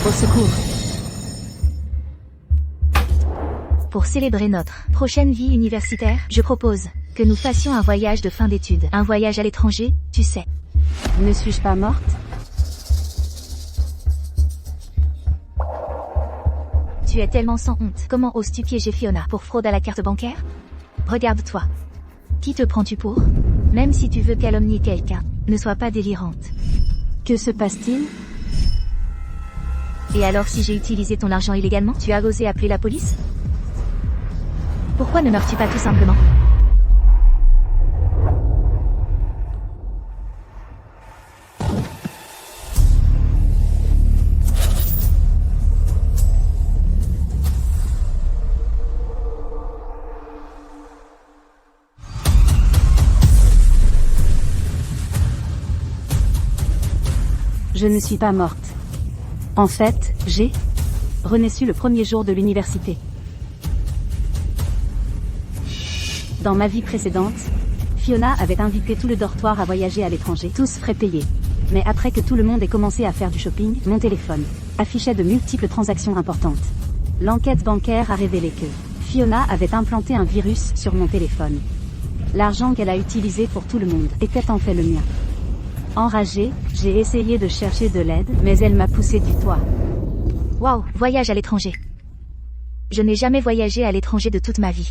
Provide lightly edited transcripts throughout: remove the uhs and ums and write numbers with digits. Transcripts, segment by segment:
Au secours. Pour célébrer notre prochaine vie universitaire, je propose que nous fassions un voyage de fin d'études. Un voyage à l'étranger, tu sais. Ne suis-je pas morte? Tu es tellement sans honte. Comment oses-tu piéger Fiona pour fraude à la carte bancaire? Regarde-toi. Qui te prends-tu pour? Même si tu veux calomnier quelqu'un, ne sois pas délirante. Que se passe-t-il? Et alors si j'ai utilisé ton argent illégalement, tu as osé appeler la police? Pourquoi ne meurs-tu pas tout simplement? Je ne suis pas morte. En fait, j'ai renaissu le premier jour de l'université. Dans ma vie précédente, Fiona avait invité tout le dortoir à voyager à l'étranger, tous frais payés. Mais après que tout le monde ait commencé à faire du shopping, mon téléphone affichait de multiples transactions importantes. L'enquête bancaire a révélé que Fiona avait implanté un virus sur mon téléphone. L'argent qu'elle a utilisé pour tout le monde était en fait le mien. Enragée, j'ai essayé de chercher de l'aide, mais elle m'a poussé du toit. Waouh, voyage à l'étranger. Je n'ai jamais voyagé à l'étranger de toute ma vie.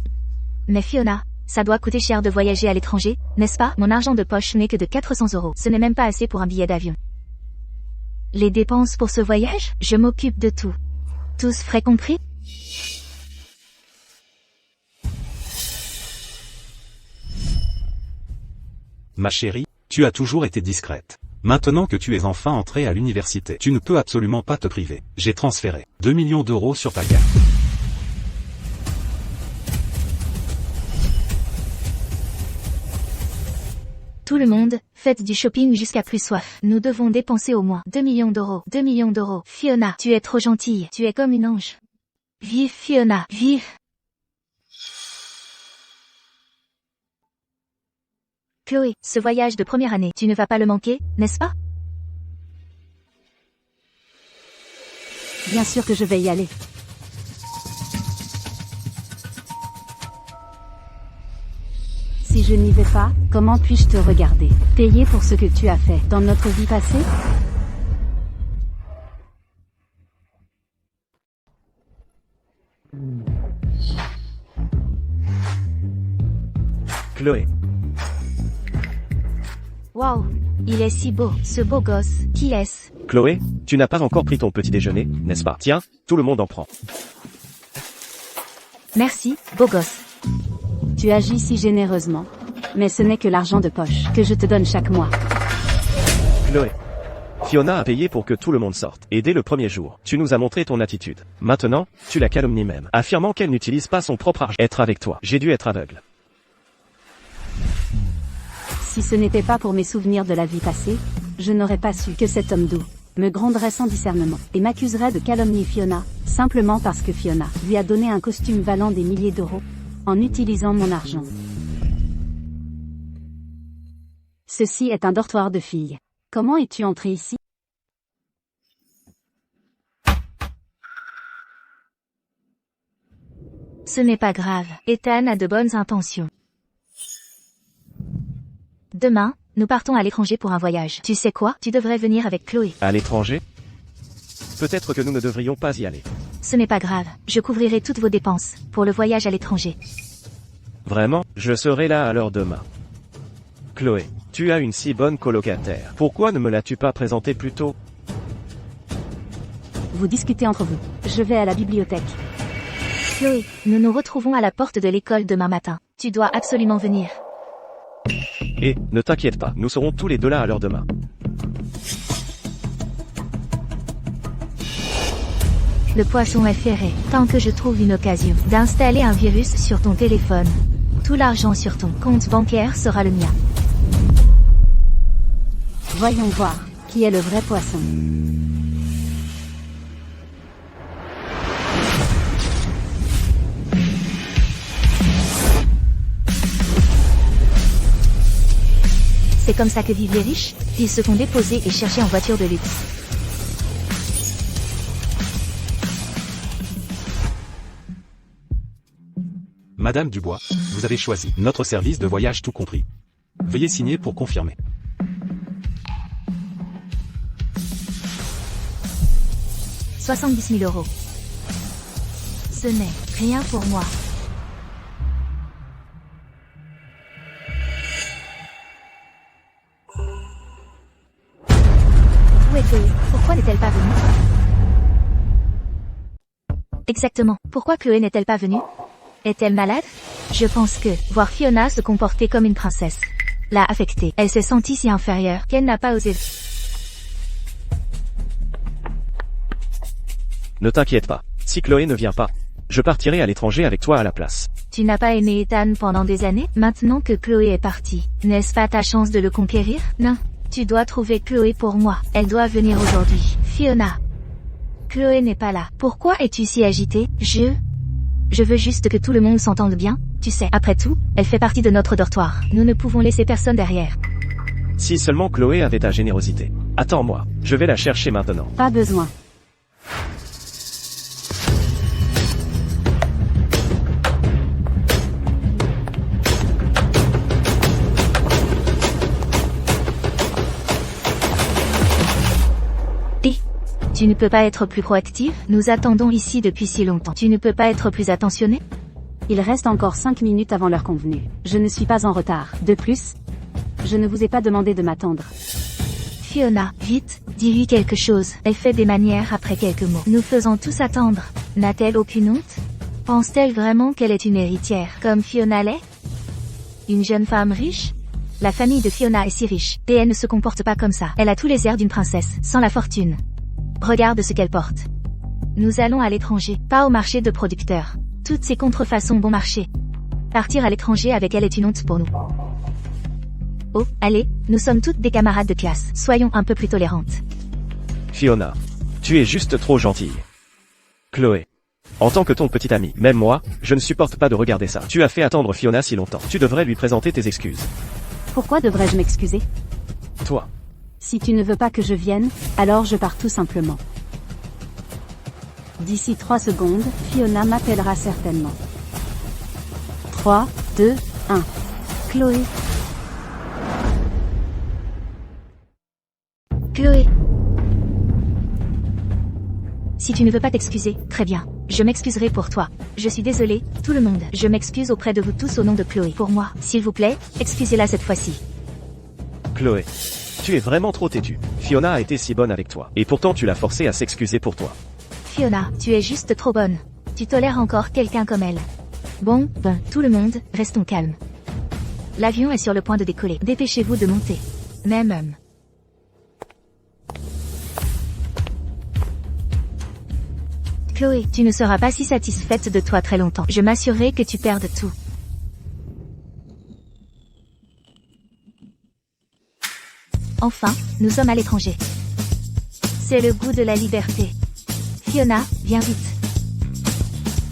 Mais Fiona, ça doit coûter cher de voyager à l'étranger, n'est-ce pas? Mon argent de poche n'est que de 400 €. Ce n'est même pas assez pour un billet d'avion. Les dépenses pour ce voyage? Je m'occupe de tout. Tous frais compris? Ma chérie, tu as toujours été discrète. Maintenant que tu es enfin entrée à l'université, tu ne peux absolument pas te priver. J'ai transféré 2 millions d'euros sur ta carte. Tout le monde, faites du shopping jusqu'à plus soif. Nous devons dépenser au moins 2 millions d'euros. 2 millions d'euros. Fiona, tu es trop gentille. Tu es comme une ange. Vive Fiona, vive. Chloé, ce voyage de première année, tu ne vas pas le manquer, n'est-ce pas? Bien sûr que je vais y aller. Si je n'y vais pas, comment puis-je te regarder, payer pour ce que tu as fait dans notre vie passée? Chloé. Waouh, il est si beau, ce beau gosse. Qui est-ce? Chloé, tu n'as pas encore pris ton petit déjeuner, n'est-ce pas? Tiens, tout le monde en prend. Merci, beau gosse. Tu agis si généreusement. Mais ce n'est que l'argent de poche que je te donne chaque mois. Chloé. Fiona a payé pour que tout le monde sorte. Et dès le premier jour, tu nous as montré ton attitude. Maintenant, tu la calomnies même, affirmant qu'elle n'utilise pas son propre argent. Être avec toi, j'ai dû être aveugle. Si ce n'était pas pour mes souvenirs de la vie passée, je n'aurais pas su que cet homme doux me gronderait sans discernement et m'accuserait de calomnier Fiona, simplement parce que Fiona lui a donné un costume valant des milliers d'euros, en utilisant mon argent. Ceci est un dortoir de filles. Comment es-tu entrée ici? Ce n'est pas grave, Ethan a de bonnes intentions. Demain, nous partons à l'étranger pour un voyage. Tu sais quoi? Tu devrais venir avec Chloé. À l'étranger? Peut-être que nous ne devrions pas y aller. Ce n'est pas grave, je couvrirai toutes vos dépenses, pour le voyage à l'étranger. Vraiment, je serai là alors demain. Chloé, tu as une si bonne colocataire. Pourquoi ne me l'as-tu pas présentée plus tôt? Vous discutez entre vous. Je vais à la bibliothèque. Chloé, nous nous retrouvons à la porte de l'école demain matin. Tu dois absolument venir. Et, ne t'inquiète pas, nous serons tous les deux là alors demain. Le poisson est ferré, tant que je trouve une occasion d'installer un virus sur ton téléphone. Tout l'argent sur ton compte bancaire sera le mien. Voyons voir, qui est le vrai poisson. C'est comme ça que vivent les riches, ils se font déposer et chercher en voiture de luxe. Madame Dubois, vous avez choisi notre service de voyage tout compris. Veuillez signer pour confirmer. « 70 000 euros. Ce n'est rien pour moi. Où est Chloé? Pourquoi n'est-elle pas venue? Exactement. Pourquoi Chloé n'est-elle pas venue? Est-elle malade? Je pense que voir Fiona se comporter comme une princesse l'a affectée. Elle s'est sentie si inférieure qu'elle n'a pas osé. Ne t'inquiète pas. Si Chloé ne vient pas, je partirai à l'étranger avec toi à la place. Tu n'as pas aimé Ethan pendant des années? Maintenant que Chloé est partie, n'est-ce pas ta chance de le conquérir? Non. Tu dois trouver Chloé pour moi. Elle doit venir aujourd'hui. Fiona. Chloé n'est pas là. Pourquoi es-tu si agitée? Je veux juste que tout le monde s'entende bien. Tu sais, après tout, elle fait partie de notre dortoir. Nous ne pouvons laisser personne derrière. Si seulement Chloé avait ta générosité. Attends-moi, je vais la chercher maintenant. Pas besoin. Tu ne peux pas être plus proactive? Nous attendons ici depuis si longtemps. Tu ne peux pas être plus attentionné? Il reste encore 5 minutes avant l'heure convenue. Je ne suis pas en retard. De plus, je ne vous ai pas demandé de m'attendre. Fiona, vite, dis-lui quelque chose. Elle fait des manières après quelques mots. Nous faisons tous attendre. N'a-t-elle aucune honte? Pense-t-elle vraiment qu'elle est une héritière, comme Fiona l'est? Une jeune femme riche? La famille de Fiona est si riche, et elle ne se comporte pas comme ça. Elle a tous les airs d'une princesse, sans la fortune. Regarde ce qu'elle porte. Nous allons à l'étranger, pas au marché de producteurs. Toutes ces contrefaçons bon marché. Partir à l'étranger avec elle est une honte pour nous. Oh, allez, nous sommes toutes des camarades de classe. Soyons un peu plus tolérantes. Fiona, tu es juste trop gentille. Chloé. En tant que ton petit ami, même moi, je ne supporte pas de regarder ça. Tu as fait attendre Fiona si longtemps. Tu devrais lui présenter tes excuses. Pourquoi devrais-je m'excuser? Toi. Si tu ne veux pas que je vienne, alors je pars tout simplement. D'ici 3 secondes, Fiona m'appellera certainement. 3, 2, 1. Chloé. Chloé. Si tu ne veux pas t'excuser, très bien. Je m'excuserai pour toi. Je suis désolée, tout le monde. Je m'excuse auprès de vous tous au nom de Chloé. Pour moi, s'il vous plaît, excusez-la cette fois-ci. Chloé. Tu es vraiment trop têtue. Fiona a été si bonne avec toi. Et pourtant tu l'as forcée à s'excuser pour toi. Fiona, tu es juste trop bonne. Tu tolères encore quelqu'un comme elle. Bon, tout le monde, restons calmes. L'avion est sur le point de décoller. Dépêchez-vous de monter. Même. Chloé, tu ne seras pas si satisfaite de toi très longtemps. Je m'assurerai que tu perdes tout. Enfin, nous sommes à l'étranger. C'est le goût de la liberté. Fiona, viens vite.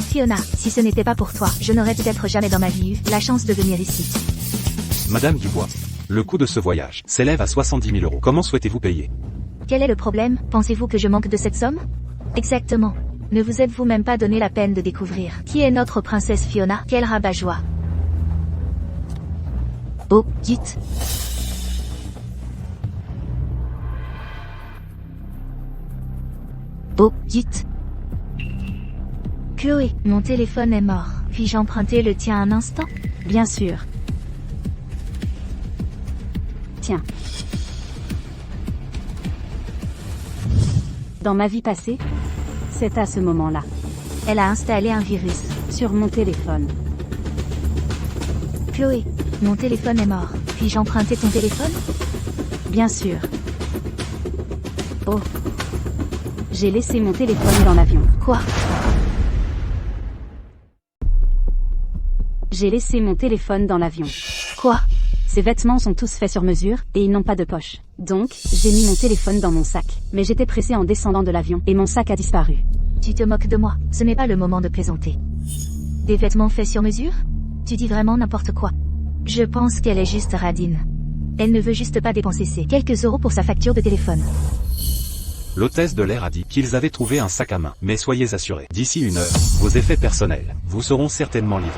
Fiona, si ce n'était pas pour toi, je n'aurais peut-être jamais dans ma vie eu la chance de venir ici. Madame Dubois, le coût de ce voyage s'élève à 70 000 euros. Comment souhaitez-vous payer? Quel est le problème? Pensez-vous que je manque de cette somme? Exactement. Ne vous êtes-vous même pas donné la peine de découvrir qui est notre princesse Fiona? Quel rabat-joie. Oh, dites. Oh, dites. Chloé, mon téléphone est mort. Puis-je emprunter le tien un instant? Bien sûr. Tiens. Dans ma vie passée, c'est à ce moment-là. Elle a installé un virus sur mon téléphone. Chloé, mon téléphone est mort. Puis-je emprunter ton téléphone? Bien sûr. Oh. J'ai laissé mon téléphone dans l'avion. Quoi? J'ai laissé mon téléphone dans l'avion. Quoi? Ces vêtements sont tous faits sur mesure, et ils n'ont pas de poche. Donc, j'ai mis mon téléphone dans mon sac. Mais j'étais pressée en descendant de l'avion, et mon sac a disparu. Tu te moques de moi, ce n'est pas le moment de plaisanter. Des vêtements faits sur mesure? Tu dis vraiment n'importe quoi. Je pense qu'elle est juste radine. Elle ne veut juste pas dépenser ces quelques euros pour sa facture de téléphone. L'hôtesse de l'air a dit qu'ils avaient trouvé un sac à main. Mais soyez assurés, d'ici 1 heure, vos effets personnels vous seront certainement livrés.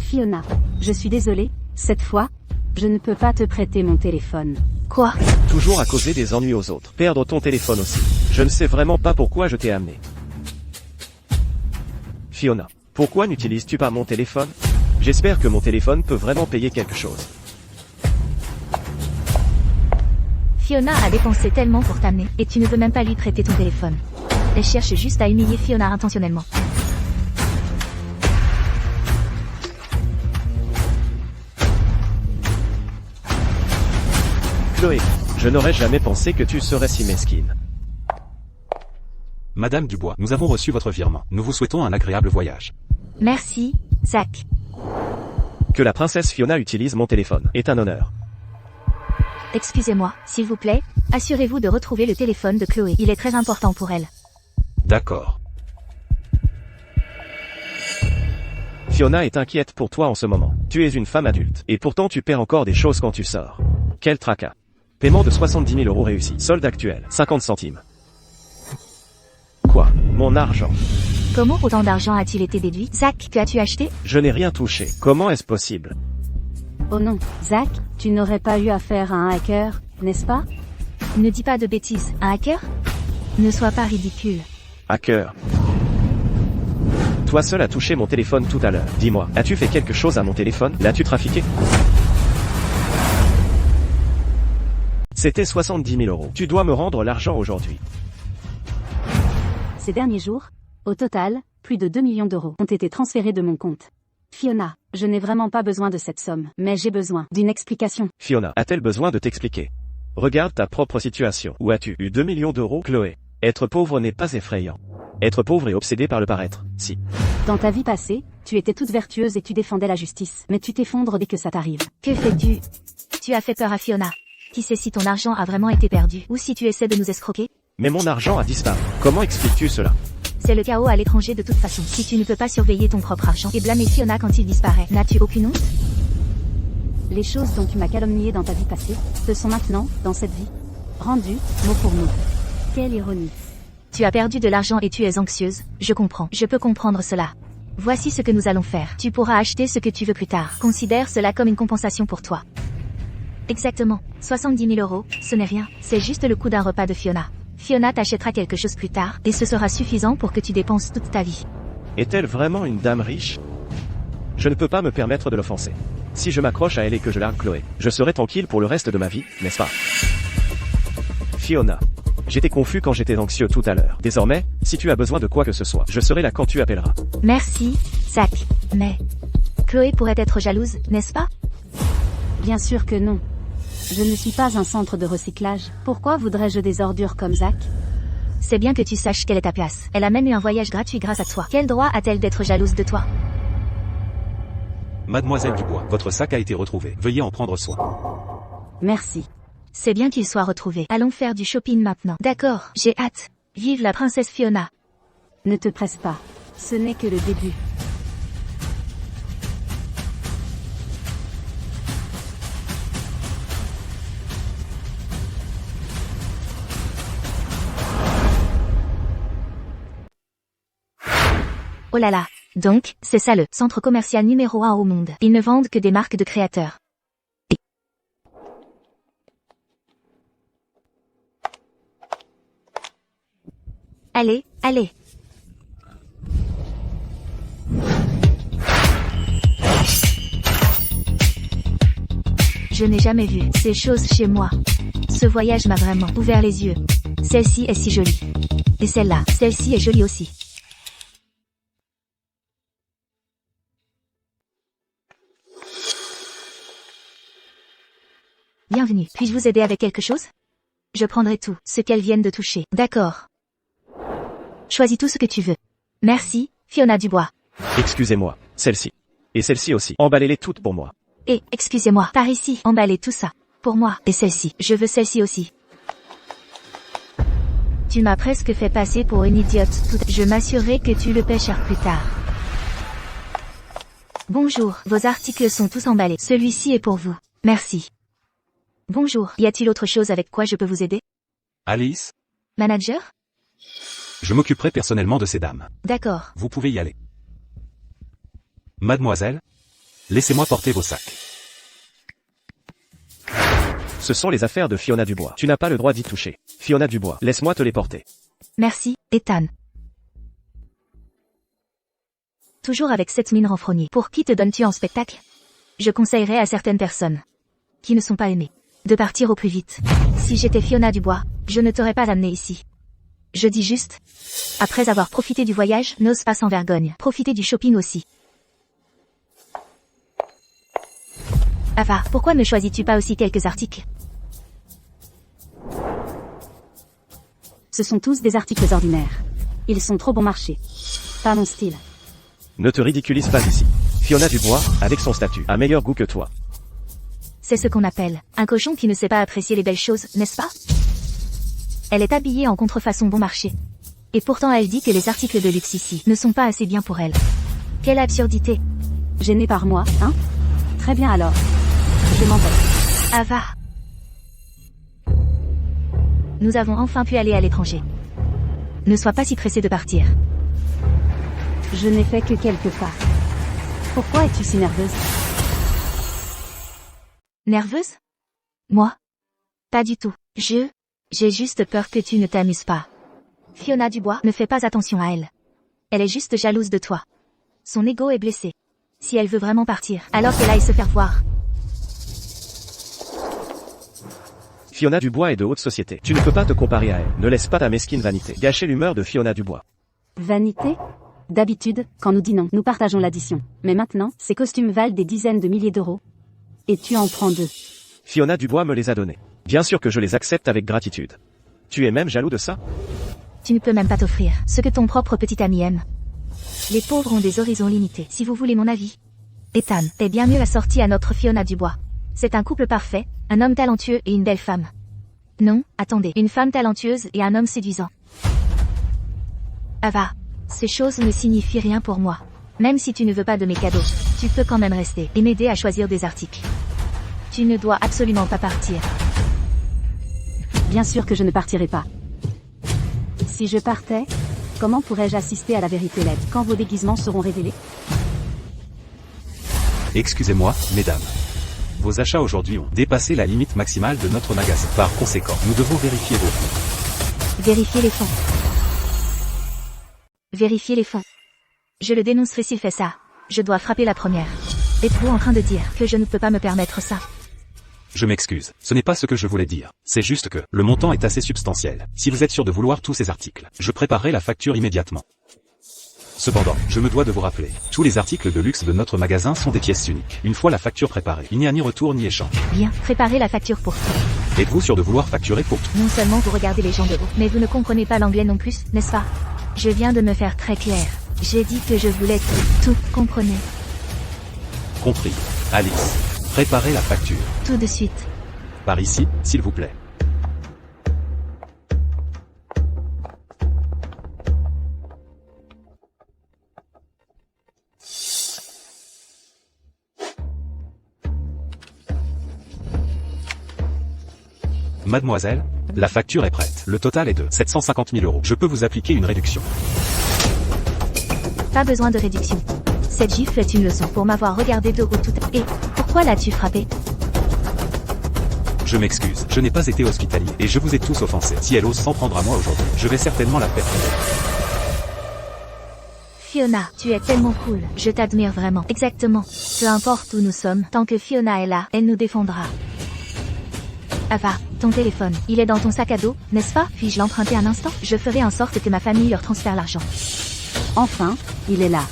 Fiona, je suis désolée, cette fois, je ne peux pas te prêter mon téléphone. Quoi? Toujours à causer des ennuis aux autres. Perdre ton téléphone aussi. Je ne sais vraiment pas pourquoi je t'ai amené. Fiona, pourquoi n'utilises-tu pas mon téléphone? J'espère que mon téléphone peut vraiment payer quelque chose. Fiona a dépensé tellement pour t'amener, et tu ne veux même pas lui prêter ton téléphone. Elle cherche juste à humilier Fiona intentionnellement. Chloé, je n'aurais jamais pensé que tu serais si mesquine. Madame Dubois, nous avons reçu votre virement. Nous vous souhaitons un agréable voyage. Merci, Zach. Que la princesse Fiona utilise mon téléphone est un honneur. Excusez-moi, s'il vous plaît, assurez-vous de retrouver le téléphone de Chloé. Il est très important pour elle. D'accord. Fiona est inquiète pour toi en ce moment. Tu es une femme adulte, et pourtant tu perds encore des choses quand tu sors. Quel tracas. Paiement de 70 000 € réussi. Solde actuel, 50 centimes. Quoi? Mon argent. Comment autant d'argent a-t-il été déduit? Zach, que as-tu acheté? Je n'ai rien touché. Comment est-ce possible? Oh non, Zach, tu n'aurais pas eu affaire à un hacker, n'est-ce pas? Ne dis pas de bêtises. Un hacker? Ne sois pas ridicule. Hacker. Toi seul as touché mon téléphone tout à l'heure. Dis-moi, as-tu fait quelque chose à mon téléphone? L'as-tu trafiqué? C'était 70 000 €. Tu dois me rendre l'argent aujourd'hui. Ces derniers jours, au total, plus de 2 millions d'euros ont été transférés de mon compte. Fiona, je n'ai vraiment pas besoin de cette somme, mais j'ai besoin d'une explication. Fiona, a-t-elle besoin de t'expliquer? Regarde ta propre situation. Où as-tu eu 2 millions d'euros, Chloé? Être pauvre n'est pas effrayant. Être pauvre et obsédé par le paraître, si. Dans ta vie passée, tu étais toute vertueuse et tu défendais la justice, mais tu t'effondres dès que ça t'arrive. Que fais-tu? Tu as fait peur à Fiona. Qui sait si ton argent a vraiment été perdu, ou si tu essaies de nous escroquer? Mais mon argent a disparu. Comment expliques-tu cela? C'est le chaos à l'étranger de toute façon. Si tu ne peux pas surveiller ton propre argent et blâmer Fiona quand il disparaît, n'as-tu aucune honte? Les choses dont tu m'as calomnié dans ta vie passée, te sont maintenant, dans cette vie, rendues, mot pour mot. Quelle ironie. Tu as perdu de l'argent et tu es anxieuse, je comprends. Je peux comprendre cela. Voici ce que nous allons faire. Tu pourras acheter ce que tu veux plus tard. Considère cela comme une compensation pour toi. Exactement. 70 000 €, ce n'est rien. C'est juste le coût d'un repas de Fiona. Fiona t'achètera quelque chose plus tard, et ce sera suffisant pour que tu dépenses toute ta vie. Est-elle vraiment une dame riche? Je ne peux pas me permettre de l'offenser. Si je m'accroche à elle et que je largue Chloé, je serai tranquille pour le reste de ma vie, n'est-ce pas? Fiona. J'étais confus quand j'étais anxieux tout à l'heure. Désormais, si tu as besoin de quoi que ce soit, je serai là quand tu appelleras. Merci, Zach. Mais Chloé pourrait être jalouse, n'est-ce pas? Bien sûr que non. Je ne suis pas un centre de recyclage. Pourquoi voudrais-je des ordures comme Zach? C'est bien que tu saches quelle est ta place. Elle a même eu un voyage gratuit grâce à toi. Quel droit a-t-elle d'être jalouse de toi? Mademoiselle Dubois, votre sac a été retrouvé. Veuillez en prendre soin. Merci. C'est bien qu'il soit retrouvé. Allons faire du shopping maintenant. D'accord, j'ai hâte. Vive la princesse Fiona. Ne te presse pas. Ce n'est que le début. Oh là là. Donc, c'est ça le centre commercial numéro 1 au monde. Ils ne vendent que des marques de créateurs. Allez, allez. Je n'ai jamais vu ces choses chez moi. Ce voyage m'a vraiment ouvert les yeux. Celle-ci est si jolie. Et celle-là, celle-ci est jolie aussi. Bienvenue. Puis-je vous aider avec quelque chose? Je prendrai tout, ce qu'elles viennent de toucher. D'accord. Choisis tout ce que tu veux. Merci, Fiona Dubois. Excusez-moi, celle-ci. Et celle-ci aussi. Emballez-les toutes pour moi. Et, excusez-moi, par ici, emballez tout ça. Pour moi. Et celle-ci. Je veux celle-ci aussi. Tu m'as presque fait passer pour une idiote. Je m'assurerai que tu le paies cher plus tard. Bonjour, vos articles sont tous emballés. Celui-ci est pour vous. Merci. Bonjour, y a-t-il autre chose avec quoi je peux vous aider? Alice, Manager? je m'occuperai personnellement de ces dames. D'accord. Vous pouvez y aller. Mademoiselle, Laissez-moi porter vos sacs. Ce sont les affaires de Fiona Dubois. Tu n'as pas le droit d'y toucher. Fiona Dubois, laisse-moi te les porter. Merci, Ethan. Toujours avec cette mine renfrognée. Pour qui te donnes-tu en spectacle? Je conseillerais à certaines personnes qui ne sont pas aimées de partir au plus vite. Si j'étais Fiona Dubois, je ne t'aurais pas amené ici. Je dis juste, après avoir profité du voyage, n'ose pas sans vergogne. Profiter du shopping aussi. Ava, pourquoi ne choisis-tu pas aussi quelques articles? Ce sont tous des articles ordinaires. Ils sont trop bon marché. Pas mon style. Ne te ridiculise pas ici. Fiona Dubois, avec son statut, a meilleur goût que toi. C'est ce qu'on appelle un cochon qui ne sait pas apprécier les belles choses, n'est-ce pas? Elle est habillée en contrefaçon bon marché. Et pourtant elle dit que les articles de luxe ici ne sont pas assez bien pour elle. Quelle absurdité. Gêné par moi, hein? Très bien alors. Je m'en vais. Ava. Nous avons enfin pu aller à l'étranger. Ne sois pas si pressée de partir. Je n'ai fait que quelques pas. Pourquoi es-tu si nerveuse? Nerveuse? Moi? Pas du tout. J'ai juste peur que tu ne t'amuses pas. Fiona Dubois ne fait pas attention à elle. Elle est juste jalouse de toi. Son ego est blessé. Si elle veut vraiment partir, alors qu'elle aille se faire voir. Fiona Dubois est de haute société. Tu ne peux pas te comparer à elle. Ne laisse pas ta mesquine vanité gâcher l'humeur de Fiona Dubois. Vanité? D'habitude, quand nous dînons, nous partageons l'addition. Mais maintenant, ces costumes valent des dizaines de milliers d'euros. Et tu en prends 2. Fiona Dubois me les a donnés. Bien sûr que je les accepte avec gratitude. Tu es même jaloux de ça? Tu ne peux même pas t'offrir ce que ton propre petit ami aime. Les pauvres ont des horizons limités. Si vous voulez mon avis, Ethan est bien mieux assorti à notre Fiona Dubois. C'est un couple parfait, un homme talentueux et une belle femme. Non, attendez, une femme talentueuse et un homme séduisant. Ava, ces choses ne signifient rien pour moi. Même si tu ne veux pas de mes cadeaux, tu peux quand même rester et m'aider à choisir des articles. Tu ne dois absolument pas partir. Bien sûr que je ne partirai pas. Si je partais, comment pourrais-je assister à la vérité laide quand vos déguisements seront révélés? Excusez-moi, mesdames. Vos achats aujourd'hui ont dépassé la limite maximale de notre magasin. Par conséquent, nous devons vérifier vos fonds. Vérifier les fonds. Vérifier les fonds. Je le dénoncerai s'il fait ça. Je dois frapper la première. Êtes-vous en train de dire que je ne peux pas me permettre ça? Je m'excuse, ce n'est pas ce que je voulais dire. C'est juste que le montant est assez substantiel. Si vous êtes sûr de vouloir tous ces articles, je préparerai la facture immédiatement. Cependant, je me dois de vous rappeler, tous les articles de luxe de notre magasin sont des pièces uniques. Une fois la facture préparée, il n'y a ni retour ni échange. Bien, préparez la facture pour tout. Êtes-vous sûr de vouloir facturer pour tout? Non seulement vous regardez les gens de haut, mais vous ne comprenez pas l'anglais non plus, n'est-ce pas? Je viens de me faire très clair. J'ai dit que je voulais tout, comprenez? Compris. Alice, préparez la facture. Tout de suite. Par ici, s'il vous plaît. Mademoiselle, la facture est prête. Le total est de 750 000 €. Je peux vous appliquer une réduction. Pas besoin de réduction. Cette gifle est une leçon pour m'avoir regardé de haut tout à... Et pourquoi l'as-tu frappé? Je m'excuse, je n'ai pas été hospitalier et je vous ai tous offensés. Si elle ose s'en prendre à moi aujourd'hui, je vais certainement la faire tomber. Fiona, tu es tellement cool. Je t'admire vraiment. Exactement. Peu importe où nous sommes, tant que Fiona est là, elle nous défendra. Ava, ton téléphone, il est dans ton sac à dos, n'est-ce pas? Puis-je l'emprunter un instant? Je ferai en sorte que ma famille leur transfère l'argent. Enfin, il est là.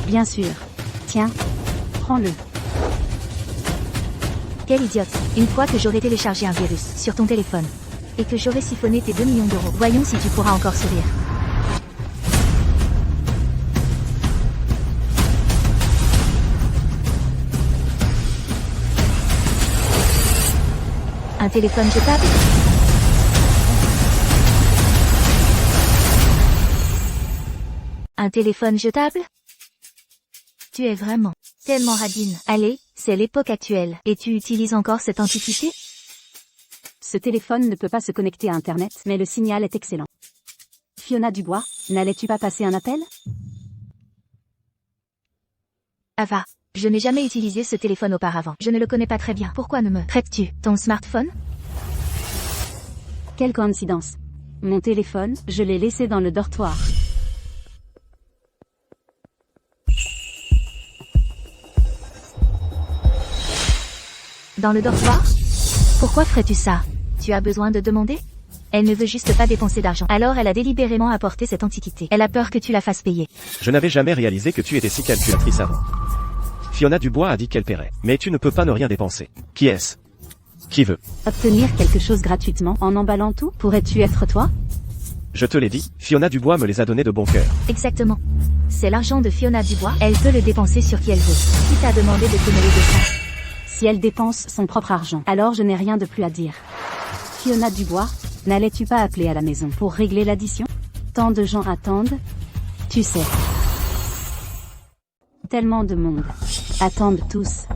Bien sûr. Tiens, prends-le. Quelle idiote. Une fois que j'aurai téléchargé un virus sur ton téléphone, et que j'aurai siphonné tes 2 millions d'euros, voyons si tu pourras encore sourire. Un téléphone jetable? Un téléphone jetable? Tu es vraiment tellement radine. Allez, c'est l'époque actuelle. Et tu utilises encore cette antiquité? Ce téléphone ne peut pas se connecter à Internet, mais le signal est excellent. Fiona Dubois, n'allais-tu pas passer un appel? Ava, je n'ai jamais utilisé ce téléphone auparavant. Je ne le connais pas très bien. Pourquoi ne me prêtes-tu ton smartphone? Quelle coïncidence. Mon téléphone, je l'ai laissé dans le dortoir. Dans le dortoir? Pourquoi ferais-tu ça? Tu as besoin de demander? Elle ne veut juste pas dépenser d'argent. Alors elle a délibérément apporté cette antiquité. Elle a peur que tu la fasses payer. Je n'avais jamais réalisé que tu étais si calculatrice avant. Fiona Dubois a dit qu'elle paierait. Mais tu ne peux pas ne rien dépenser. Qui est-ce? Qui veut? Obtenir quelque chose gratuitement en emballant tout? Pourrais-tu être toi? Je te l'ai dit, Fiona Dubois me les a donnés de bon cœur. Exactement. C'est l'argent de Fiona Dubois. Elle peut le dépenser sur qui elle veut. Qui t'a demandé de te mêler de ça? Si elle dépense son propre argent, alors je n'ai rien de plus à dire. Fiona Dubois, n'allais-tu pas appeler à la maison pour régler l'addition? Tant de gens attendent. Tu sais. Tellement de monde. Attendent tous.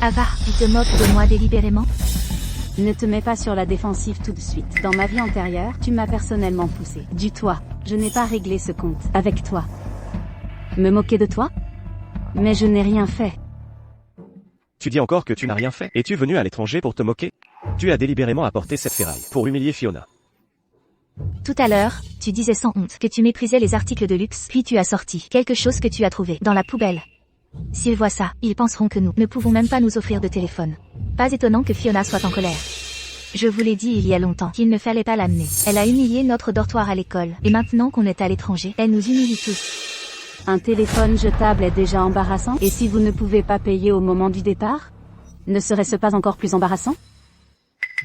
Ava, tu te moques de moi délibérément? Ne te mets pas sur la défensive tout de suite. Dans ma vie antérieure, tu m'as personnellement poussé. Du toi. Je n'ai pas réglé ce compte. Avec toi. Me moquer de toi? Mais je n'ai rien fait. Tu dis encore que tu n'as rien fait. Es-tu venu à l'étranger pour te moquer? Tu as délibérément apporté cette ferraille pour humilier Fiona. Tout à l'heure, tu disais sans honte que tu méprisais les articles de luxe, puis tu as sorti quelque chose que tu as trouvé dans la poubelle. S'ils voient ça, ils penseront que nous ne pouvons même pas nous offrir de téléphone. Pas étonnant que Fiona soit en colère. Je vous l'ai dit il y a longtemps qu'il ne fallait pas l'amener. Elle a humilié notre dortoir à l'école, et maintenant qu'on est à l'étranger, elle nous humilie tous. Un téléphone jetable est déjà embarrassant, et si vous ne pouvez pas payer au moment du départ? Ne serait-ce pas encore plus embarrassant?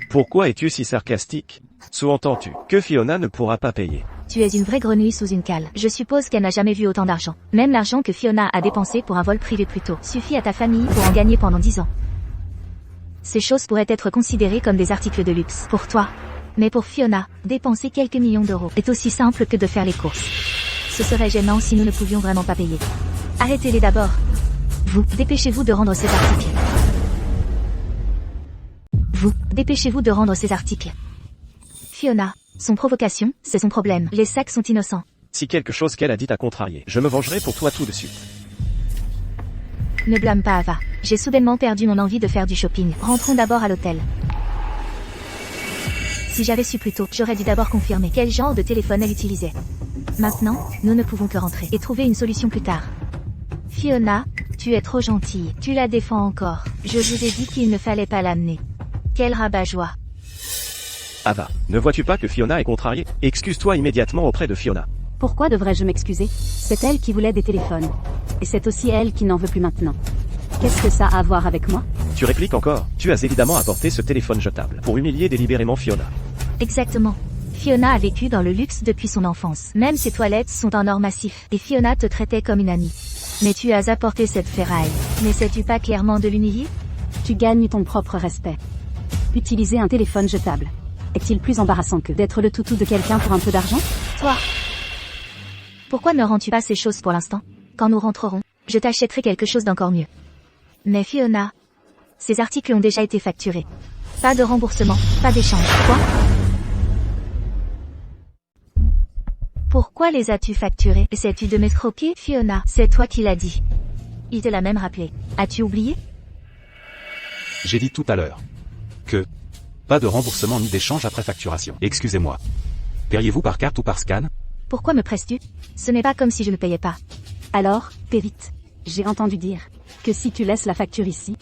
Pourquoi es-tu si sarcastique? Sous-entends-tu que Fiona ne pourra pas payer? Tu es une vraie grenouille sous une cale. Je suppose qu'elle n'a jamais vu autant d'argent. Même l'argent que Fiona a dépensé pour un vol privé plus tôt suffit à ta famille pour en gagner pendant 10 ans. Ces choses pourraient être considérées comme des articles de luxe pour toi. Mais pour Fiona, dépenser quelques millions d'euros est aussi simple que de faire les courses. Ce serait gênant si nous ne pouvions vraiment pas payer. Arrêtez-les d'abord. Vous, dépêchez-vous de rendre ces articles. Vous, dépêchez-vous de rendre ces articles. Fiona, son provocation, c'est son problème. Les sacs sont innocents. Si quelque chose qu'elle a dit t'a contrarié, je me vengerai pour toi tout de suite. Ne blâme pas Ava. J'ai soudainement perdu mon envie de faire du shopping. Rentrons d'abord à l'hôtel. Si j'avais su plus tôt, j'aurais dû d'abord confirmer quel genre de téléphone elle utilisait. Maintenant, nous ne pouvons que rentrer et trouver une solution plus tard. Fiona, tu es trop gentille. Tu la défends encore. Je vous ai dit qu'il ne fallait pas l'amener. Quel rabat-joie. Ava, ne vois-tu pas que Fiona est contrariée? Excuse-toi immédiatement auprès de Fiona. Pourquoi devrais-je m'excuser? C'est elle qui voulait des téléphones. Et c'est aussi elle qui n'en veut plus maintenant. Qu'est-ce que ça a à voir avec moi? Tu répliques encore? Tu as évidemment apporté ce téléphone jetable pour humilier délibérément Fiona. Exactement. Fiona a vécu dans le luxe depuis son enfance. Même ses toilettes sont en or massif. Et Fiona te traitait comme une amie. Mais tu as apporté cette ferraille. N'essaies-tu pas clairement de l'humilier? Tu gagnes ton propre respect. Utiliser un téléphone jetable. Est-il plus embarrassant que d'être le toutou de quelqu'un pour un peu d'argent? Toi. Pourquoi ne rends-tu pas ces choses pour l'instant? Quand nous rentrerons, je t'achèterai quelque chose d'encore mieux. Mais Fiona, ces articles ont déjà été facturés. Pas de remboursement, pas d'échange. Quoi? Pourquoi les as-tu facturés? Sais-tu de m'escroquer, Fiona? C'est toi qui l'as dit. Il te l'a même rappelé. As-tu oublié? J'ai dit tout à l'heure que pas de remboursement ni d'échange après facturation. Excusez-moi. Paieriez-vous par carte ou par scan? Pourquoi me presses-tu? Ce n'est pas comme si je ne payais pas. Alors, paie vite. J'ai entendu dire que si tu laisses la facture ici,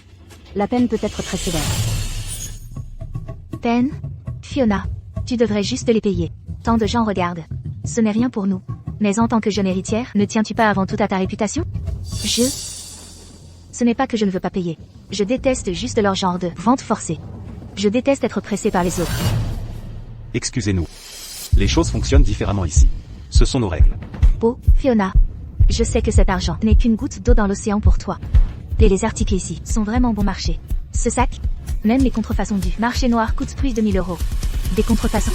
la peine peut être très sévère. Peine? Fiona, tu devrais juste les payer. Tant de gens regardent. Ce n'est rien pour nous. Mais en tant que jeune héritière, ne tiens-tu pas avant tout à ta réputation? Ce n'est pas que je ne veux pas payer. Je déteste juste leur genre de vente forcée. Je déteste être pressé par les autres. Excusez-nous. Les choses fonctionnent différemment ici. Ce sont nos règles. Oh, Fiona. Je sais que cet argent n'est qu'une goutte d'eau dans l'océan pour toi. Et les articles ici sont vraiment bon marché. Ce sac, même les contrefaçons du marché noir coûtent plus de 1000 €. Des contrefaçons?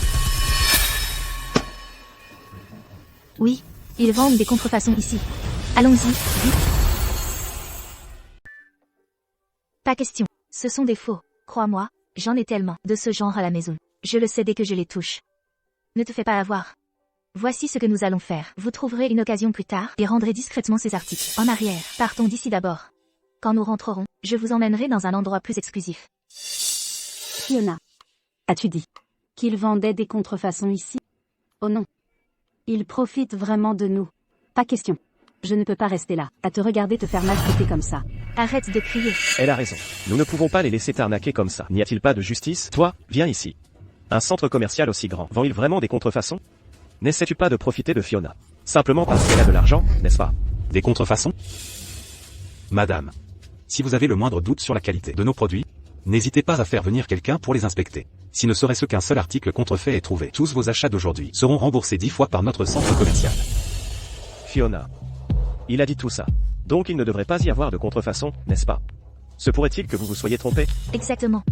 Oui, ils vendent des contrefaçons ici. Allons-y, vite. Pas question. Ce sont des faux. Crois-moi, j'en ai tellement de ce genre à la maison. Je le sais dès que je les touche. Ne te fais pas avoir. Voici ce que nous allons faire. Vous trouverez une occasion plus tard et rendrez discrètement ces articles. En arrière, partons d'ici d'abord. Quand nous rentrerons, je vous emmènerai dans un endroit plus exclusif. Fiona. As-tu dit qu'ils vendaient des contrefaçons ici? Oh non. Ils profitent vraiment de nous. Pas question. Je ne peux pas rester là, à te regarder te faire maltraiter comme ça. Arrête de crier. Elle a raison. Nous ne pouvons pas les laisser t'arnaquer comme ça. N'y a-t-il pas de justice? Toi, viens ici. Un centre commercial aussi grand, vend-il vraiment des contrefaçons? N'essaies-tu pas de profiter de Fiona? Simplement parce qu'elle a de l'argent, n'est-ce pas? Des contrefaçons? Madame. Si vous avez le moindre doute sur la qualité de nos produits, n'hésitez pas à faire venir quelqu'un pour les inspecter. Si ne serait-ce qu'un seul article contrefait est trouvé, tous vos achats d'aujourd'hui seront remboursés 10 fois par notre centre commercial. Fiona. Il a dit tout ça. Donc il ne devrait pas y avoir de contrefaçon, n'est-ce pas? Se pourrait-il que vous vous soyez trompé? Exactement.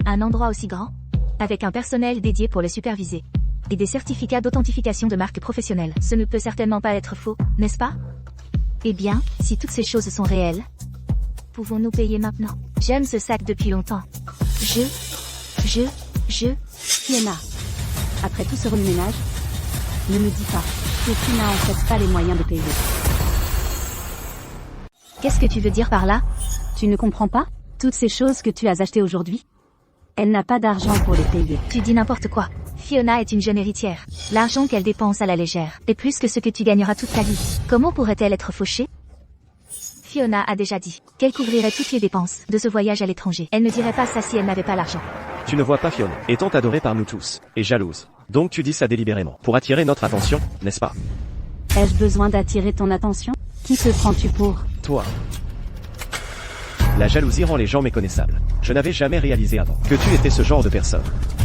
Un endroit aussi grand, avec un personnel dédié pour le superviser. Et des certificats d'authentification de marque professionnelle. Ce ne peut certainement pas être faux, n'est-ce pas? Eh bien, si toutes ces choses sont réelles, pouvons-nous payer maintenant? J'aime ce sac depuis longtemps. Fiona. Après tout ce remue-ménage, ne me dis pas que tu n'as en fait pas les moyens de payer. Qu'est-ce que tu veux dire par là? Tu ne comprends pas? Toutes ces choses que tu as achetées aujourd'hui? Elle n'a pas d'argent pour les payer. Tu dis n'importe quoi. Fiona est une jeune héritière. L'argent qu'elle dépense à la légère est plus que ce que tu gagneras toute ta vie. Comment pourrait-elle être fauchée? Fiona a déjà dit qu'elle couvrirait toutes les dépenses de ce voyage à l'étranger. Elle ne dirait pas ça si elle n'avait pas l'argent. Tu ne vois pas Fiona, étant adorée par nous tous, et jalouse. Donc tu dis ça délibérément, pour attirer notre attention, n'est-ce pas? Ai-je besoin d'attirer ton attention? Qui te prends-tu pour? Toi. La jalousie rend les gens méconnaissables. Je n'avais jamais réalisé avant que tu étais ce genre de personne.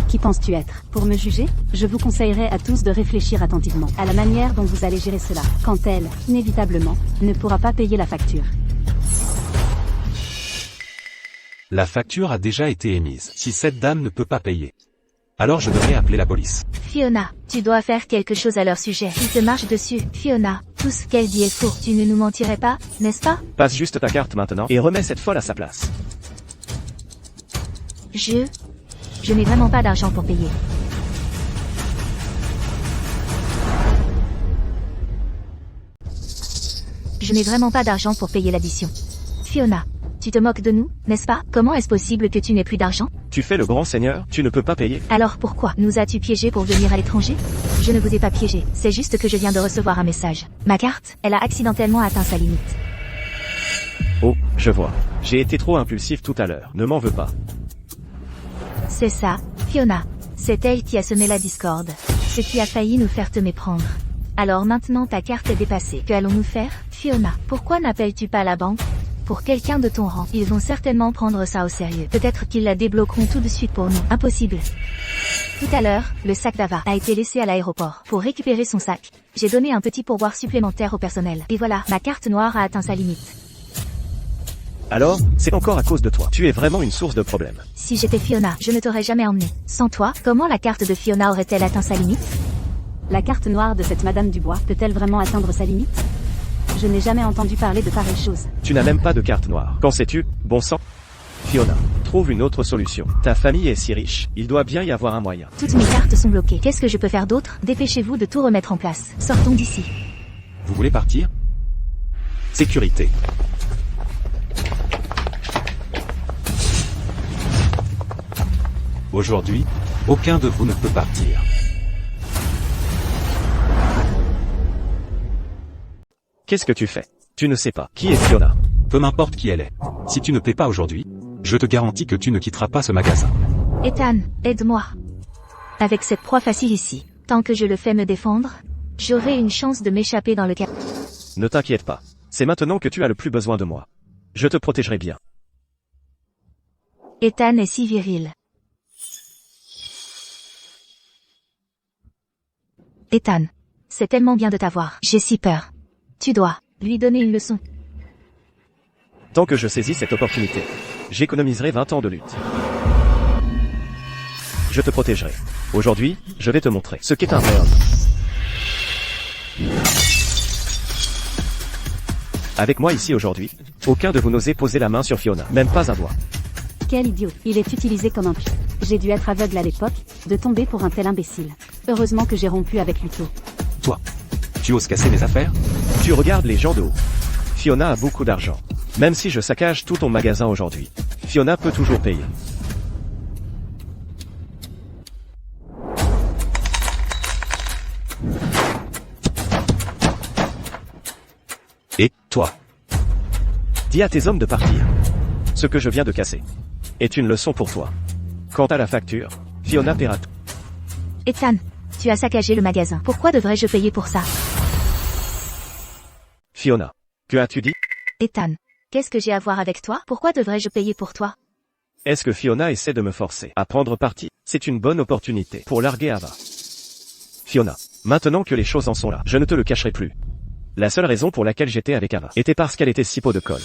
Qui penses-tu être? Pour me juger? Je vous conseillerais à tous de réfléchir attentivement à la manière dont vous allez gérer cela, quand elle, inévitablement, ne pourra pas payer la facture. La facture a déjà été émise. Si cette dame ne peut pas payer, alors je devrais appeler la police. Fiona, tu dois faire quelque chose à leur sujet. Ils te marchent dessus. Fiona, tout ce qu'elle dit est faux. Tu ne nous mentirais pas, n'est-ce pas? Passe juste ta carte maintenant, et remets cette folle à sa place. Je n'ai vraiment pas d'argent pour payer. Je n'ai vraiment pas d'argent pour payer l'addition. Fiona, tu te moques de nous, n'est-ce pas? Comment est-ce possible que tu n'aies plus d'argent? Tu fais le grand seigneur, tu ne peux pas payer. Alors pourquoi nous as-tu piégés pour venir à l'étranger? Je ne vous ai pas piégé, c'est juste que je viens de recevoir un message. Ma carte, elle a accidentellement atteint sa limite. Oh, je vois. J'ai été trop impulsif tout à l'heure, ne m'en veux pas. C'est ça, Fiona. C'est elle qui a semé la discorde. Ce qui a failli nous faire te méprendre. Alors maintenant ta carte est dépassée. Que allons-nous faire, Fiona? Pourquoi n'appelles-tu pas la banque? Pour quelqu'un de ton rang, ils vont certainement prendre ça au sérieux. Peut-être qu'ils la débloqueront tout de suite pour nous. Impossible. Tout à l'heure, le sac d'Ava a été laissé à l'aéroport. Pour récupérer son sac, j'ai donné un petit pourboire supplémentaire au personnel. Et voilà, ma carte noire a atteint sa limite. Alors, c'est encore à cause de toi. Tu es vraiment une source de problèmes. Si j'étais Fiona, je ne t'aurais jamais emmené. Sans toi, comment la carte de Fiona aurait-elle atteint sa limite? La carte noire de cette Madame Dubois peut-elle vraiment atteindre sa limite? Je n'ai jamais entendu parler de pareille chose. Tu n'as même pas de carte noire. Qu'en sais-tu? Bon sang. Fiona, trouve une autre solution. Ta famille est si riche, il doit bien y avoir un moyen. Toutes mes cartes sont bloquées. Qu'est-ce que je peux faire d'autre? Dépêchez-vous de tout remettre en place. Sortons d'ici. Vous voulez partir? Sécurité. Aujourd'hui, aucun de vous ne peut partir. Qu'est-ce que tu fais? Tu ne sais pas. Qui est Fiona? Peu m'importe qui elle est. Si tu ne paies pas aujourd'hui, je te garantis que tu ne quitteras pas ce magasin. Ethan, aide-moi. Avec cette proie facile ici, tant que je le fais me défendre, j'aurai une chance de m'échapper dans le cas. Ne t'inquiète pas. C'est maintenant que tu as le plus besoin de moi. Je te protégerai bien. Ethan est si viril. Ethan, c'est tellement bien de t'avoir. J'ai si peur. Tu dois lui donner une leçon. Tant que je saisis cette opportunité, j'économiserai 20 ans de lutte. Je te protégerai. Aujourd'hui, je vais te montrer ce qu'est un vrai homme. Avec moi ici aujourd'hui, aucun de vous n'osez poser la main sur Fiona, même pas à voix. Quel idiot. Il est utilisé comme un pion. J'ai dû être aveugle à l'époque, de tomber pour un tel imbécile. Heureusement que j'ai rompu avec lui tôt. Toi. Tu oses casser mes affaires? Tu regardes les gens de haut. Fiona a beaucoup d'argent. Même si je saccage tout ton magasin aujourd'hui, Fiona peut toujours payer. Et, toi? Dis à tes hommes de partir. Ce que je viens de casser est une leçon pour toi. Quant à la facture, Fiona paiera tout. Ethan, tu as saccagé le magasin. Pourquoi devrais-je payer pour ça? Fiona, que as-tu dit? Ethan, qu'est-ce que j'ai à voir avec toi? Pourquoi devrais-je payer pour toi? Est-ce que Fiona essaie de me forcer à prendre parti? C'est une bonne opportunité pour larguer Ava. Fiona, maintenant que les choses en sont là, je ne te le cacherai plus. La seule raison pour laquelle j'étais avec Ava était parce qu'elle était si pot de colle.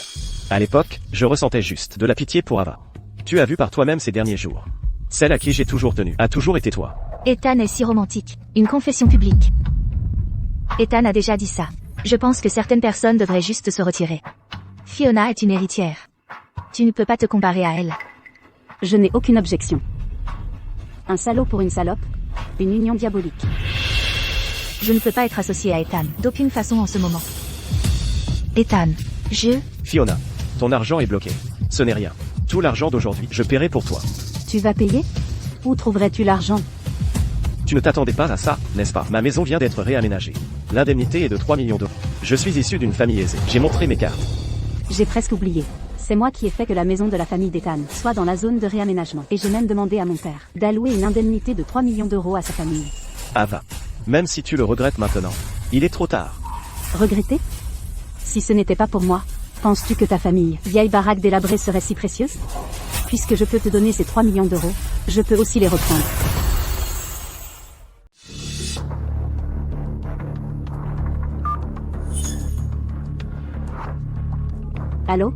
À l'époque, je ressentais juste de la pitié pour Ava. Tu as vu par toi-même ces derniers jours. Celle à qui j'ai toujours tenu a toujours été toi. Ethan est si romantique. Une confession publique. Ethan a déjà dit ça. Je pense que certaines personnes devraient juste se retirer. Fiona est une héritière. Tu ne peux pas te comparer à elle. Je n'ai aucune objection. Un salaud pour une salope, une union diabolique. Je ne peux pas être associée à Ethan, d'aucune façon en ce moment. Ethan, Fiona, ton argent est bloqué. Ce n'est rien. Tout l'argent d'aujourd'hui, je paierai pour toi. Tu vas payer? Où trouverais-tu l'argent? Tu ne t'attendais pas à ça, n'est-ce pas? Ma maison vient d'être réaménagée. L'indemnité est de 3 millions d'euros. Je suis issu d'une famille aisée. J'ai montré mes cartes. J'ai presque oublié. C'est moi qui ai fait que la maison de la famille d'Ethan soit dans la zone de réaménagement. Et j'ai même demandé à mon père d'allouer une indemnité de 3 millions d'euros à sa famille. Ava, même si tu le regrettes maintenant, il est trop tard. Regretter? Si ce n'était pas pour moi, penses-tu que ta famille, vieille baraque délabrée, serait si précieuse? Puisque je peux te donner ces 3 millions d'euros, je peux aussi les reprendre. Allô?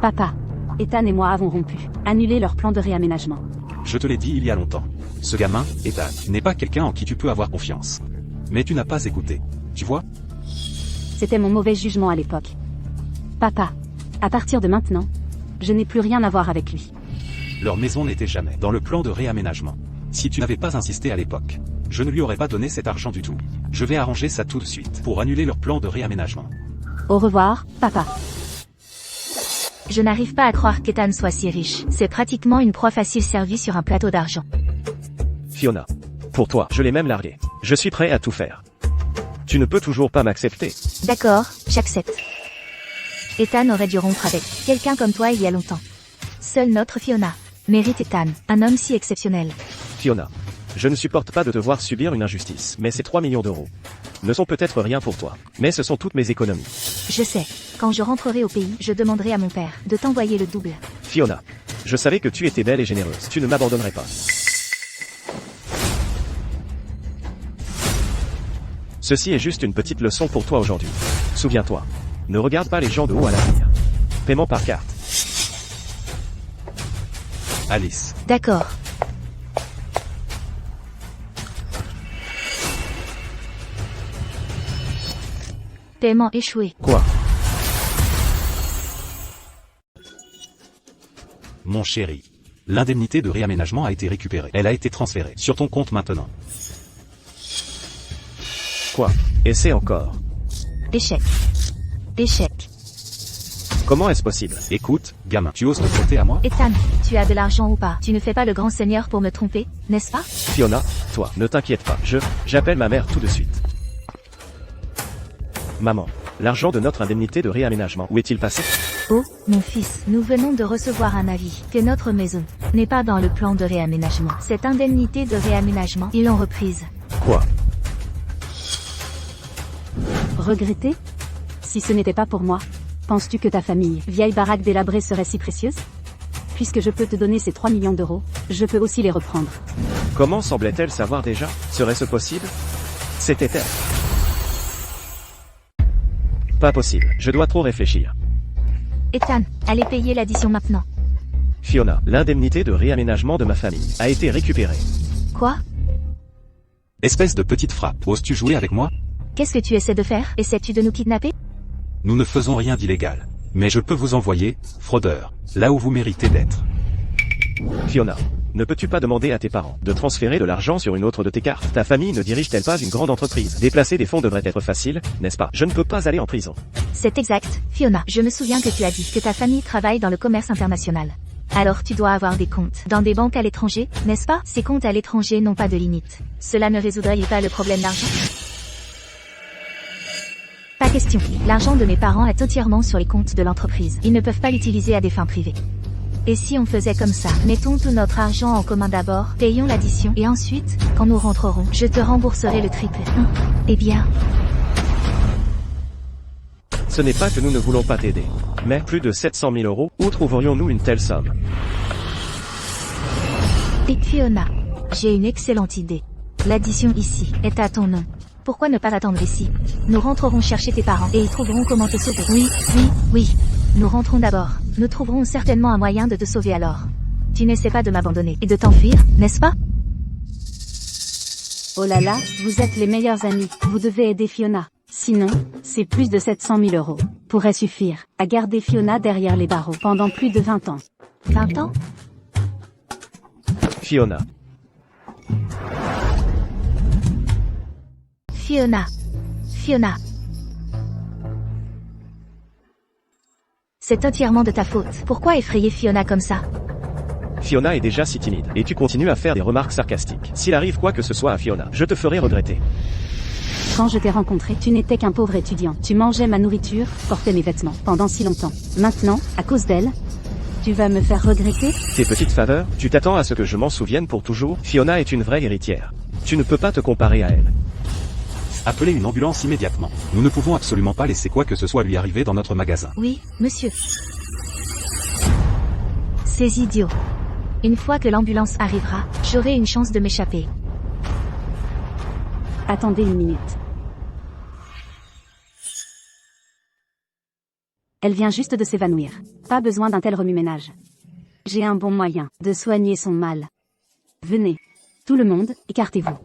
Papa. Ethan et moi avons rompu. Annulé leur plan de réaménagement. Je te l'ai dit il y a longtemps. Ce gamin, Ethan, n'est pas quelqu'un en qui tu peux avoir confiance. Mais tu n'as pas écouté. Tu vois? C'était mon mauvais jugement à l'époque. Papa. À partir de maintenant, je n'ai plus rien à voir avec lui. Leur maison n'était jamais dans le plan de réaménagement. Si tu n'avais pas insisté à l'époque, je ne lui aurais pas donné cet argent du tout. Je vais arranger ça tout de suite pour annuler leur plan de réaménagement. Au revoir, papa. Je n'arrive pas à croire qu'Ethan soit si riche. C'est pratiquement une proie facile servie sur un plateau d'argent. Fiona, pour toi, je l'ai même largué. Je suis prêt à tout faire. Tu ne peux toujours pas m'accepter. D'accord, j'accepte. Ethan aurait dû rompre avec quelqu'un comme toi il y a longtemps. Seule notre Fiona mérite Ethan, un homme si exceptionnel. Fiona, je ne supporte pas de te voir subir une injustice, mais ces 3 millions d'euros ne sont peut-être rien pour toi, mais ce sont toutes mes économies. Je sais. Quand je rentrerai au pays, je demanderai à mon père de t'envoyer le double. Fiona, je savais que tu étais belle et généreuse. Tu ne m'abandonnerais pas. Ceci est juste une petite leçon pour toi aujourd'hui. Souviens-toi, ne regarde pas les gens de haut à l'avenir. Paiement par carte. Alice. D'accord. Paiement échoué. Quoi? Mon chéri. L'indemnité de réaménagement a été récupérée. Elle a été transférée sur ton compte maintenant. Quoi? Essaie encore. Échec. Échec. Comment est-ce possible? Écoute, gamin, tu oses te compter à moi? Ethan, tu as de l'argent ou pas? Tu ne fais pas le grand seigneur pour me tromper, n'est-ce pas? Fiona, toi, ne t'inquiète pas. J'appelle ma mère tout de suite. Maman, l'argent de notre indemnité de réaménagement, où est-il passé? Oh, mon fils, nous venons de recevoir un avis que notre maison n'est pas dans le plan de réaménagement. Cette indemnité de réaménagement, ils l'ont reprise. Quoi? Regretter? Si ce n'était pas pour moi, penses-tu que ta famille, vieille baraque délabrée, serait si précieuse? Puisque je peux te donner ces 3 millions d'euros, je peux aussi les reprendre. Comment semblait-elle savoir déjà? Serait-ce possible? C'était elle. Pas possible, je dois trop réfléchir. Ethan, allez payer l'addition maintenant. Fiona, l'indemnité de réaménagement de ma famille a été récupérée. Quoi? Espèce de petite frappe, oses-tu jouer avec moi? Qu'est-ce que tu essaies de faire? Essaies-tu de nous kidnapper? Nous ne faisons rien d'illégal. Mais je peux vous envoyer, fraudeur, là où vous méritez d'être. Fiona, Ne peux-tu pas demander à tes parents de transférer de l'argent sur une autre de tes cartes? Ta famille ne dirige-t-elle pas une grande entreprise? Déplacer des fonds devrait être facile, n'est-ce pas? Je ne peux pas aller en prison. C'est exact, Fiona. Je me souviens que tu as dit que ta famille travaille dans le commerce international. Alors tu dois avoir des comptes dans des banques à l'étranger, n'est-ce pas? Ces comptes à l'étranger n'ont pas de limite. Cela ne résoudrait pas le problème d'argent? Pas question. L'argent de mes parents est entièrement sur les comptes de l'entreprise. Ils ne peuvent pas l'utiliser à des fins privées. Et si on faisait comme ça? Mettons tout notre argent en commun d'abord, payons l'addition, et ensuite, quand nous rentrerons, je te rembourserai le triple. Eh bien... Ce n'est pas que nous ne voulons pas t'aider. Mais, plus de 700 000 €, où trouverions-nous une telle somme? Et Fiona, j'ai une excellente idée. L'addition ici est à ton nom. Pourquoi ne pas attendre ici? Nous rentrerons chercher tes parents et ils trouveront comment te sauver. Oui. Nous rentrons d'abord. Nous trouverons certainement un moyen de te sauver alors. Tu n'essaies pas de m'abandonner et de t'enfuir, n'est-ce pas? Oh là là, vous êtes les meilleurs amis. Vous devez aider Fiona. Sinon, c'est plus de 700 000 €. Pourrait suffire à garder Fiona derrière les barreaux pendant plus de 20 ans. 20 ans? Fiona. Fiona. C'est entièrement de ta faute. Pourquoi effrayer Fiona comme ça? Fiona est déjà si timide, et tu continues à faire des remarques sarcastiques. S'il arrive quoi que ce soit à Fiona, je te ferai regretter. Quand je t'ai rencontré, tu n'étais qu'un pauvre étudiant. Tu mangeais ma nourriture, portais mes vêtements, pendant si longtemps. Maintenant, à cause d'elle, tu vas me faire regretter? Tes petites faveurs, tu t'attends à ce que je m'en souvienne pour toujours? Fiona est une vraie héritière. Tu ne peux pas te comparer à elle. Appelez une ambulance immédiatement. Nous ne pouvons absolument pas laisser quoi que ce soit lui arriver dans notre magasin. Oui, monsieur. Ces idiots. Une fois que l'ambulance arrivera, j'aurai une chance de m'échapper. Attendez une minute. Elle vient juste de s'évanouir. Pas besoin d'un tel remue-ménage. J'ai un bon moyen de soigner son mal. Venez. Tout le monde, écartez-vous.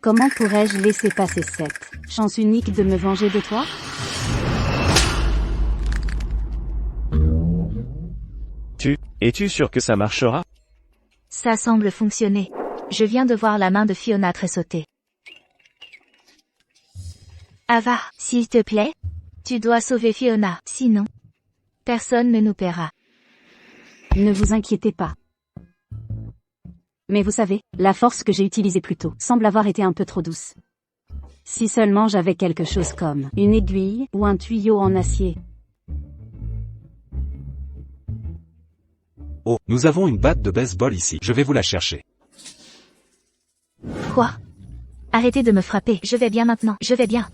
Comment pourrais-je laisser passer cette chance unique de me venger de toi? Es-tu sûr que ça marchera? Ça semble fonctionner. Je viens de voir la main de Fiona tressauter. Ava, s'il te plaît, tu dois sauver Fiona, sinon, personne ne nous paiera. Ne vous inquiétez pas. Mais vous savez, la force que j'ai utilisée plus tôt semble avoir été un peu trop douce. Si seulement j'avais quelque chose comme une aiguille ou un tuyau en acier. Oh, nous avons une batte de baseball ici. Je vais vous la chercher. Quoi? Arrêtez de me frapper. Je vais bien maintenant. Je vais bien.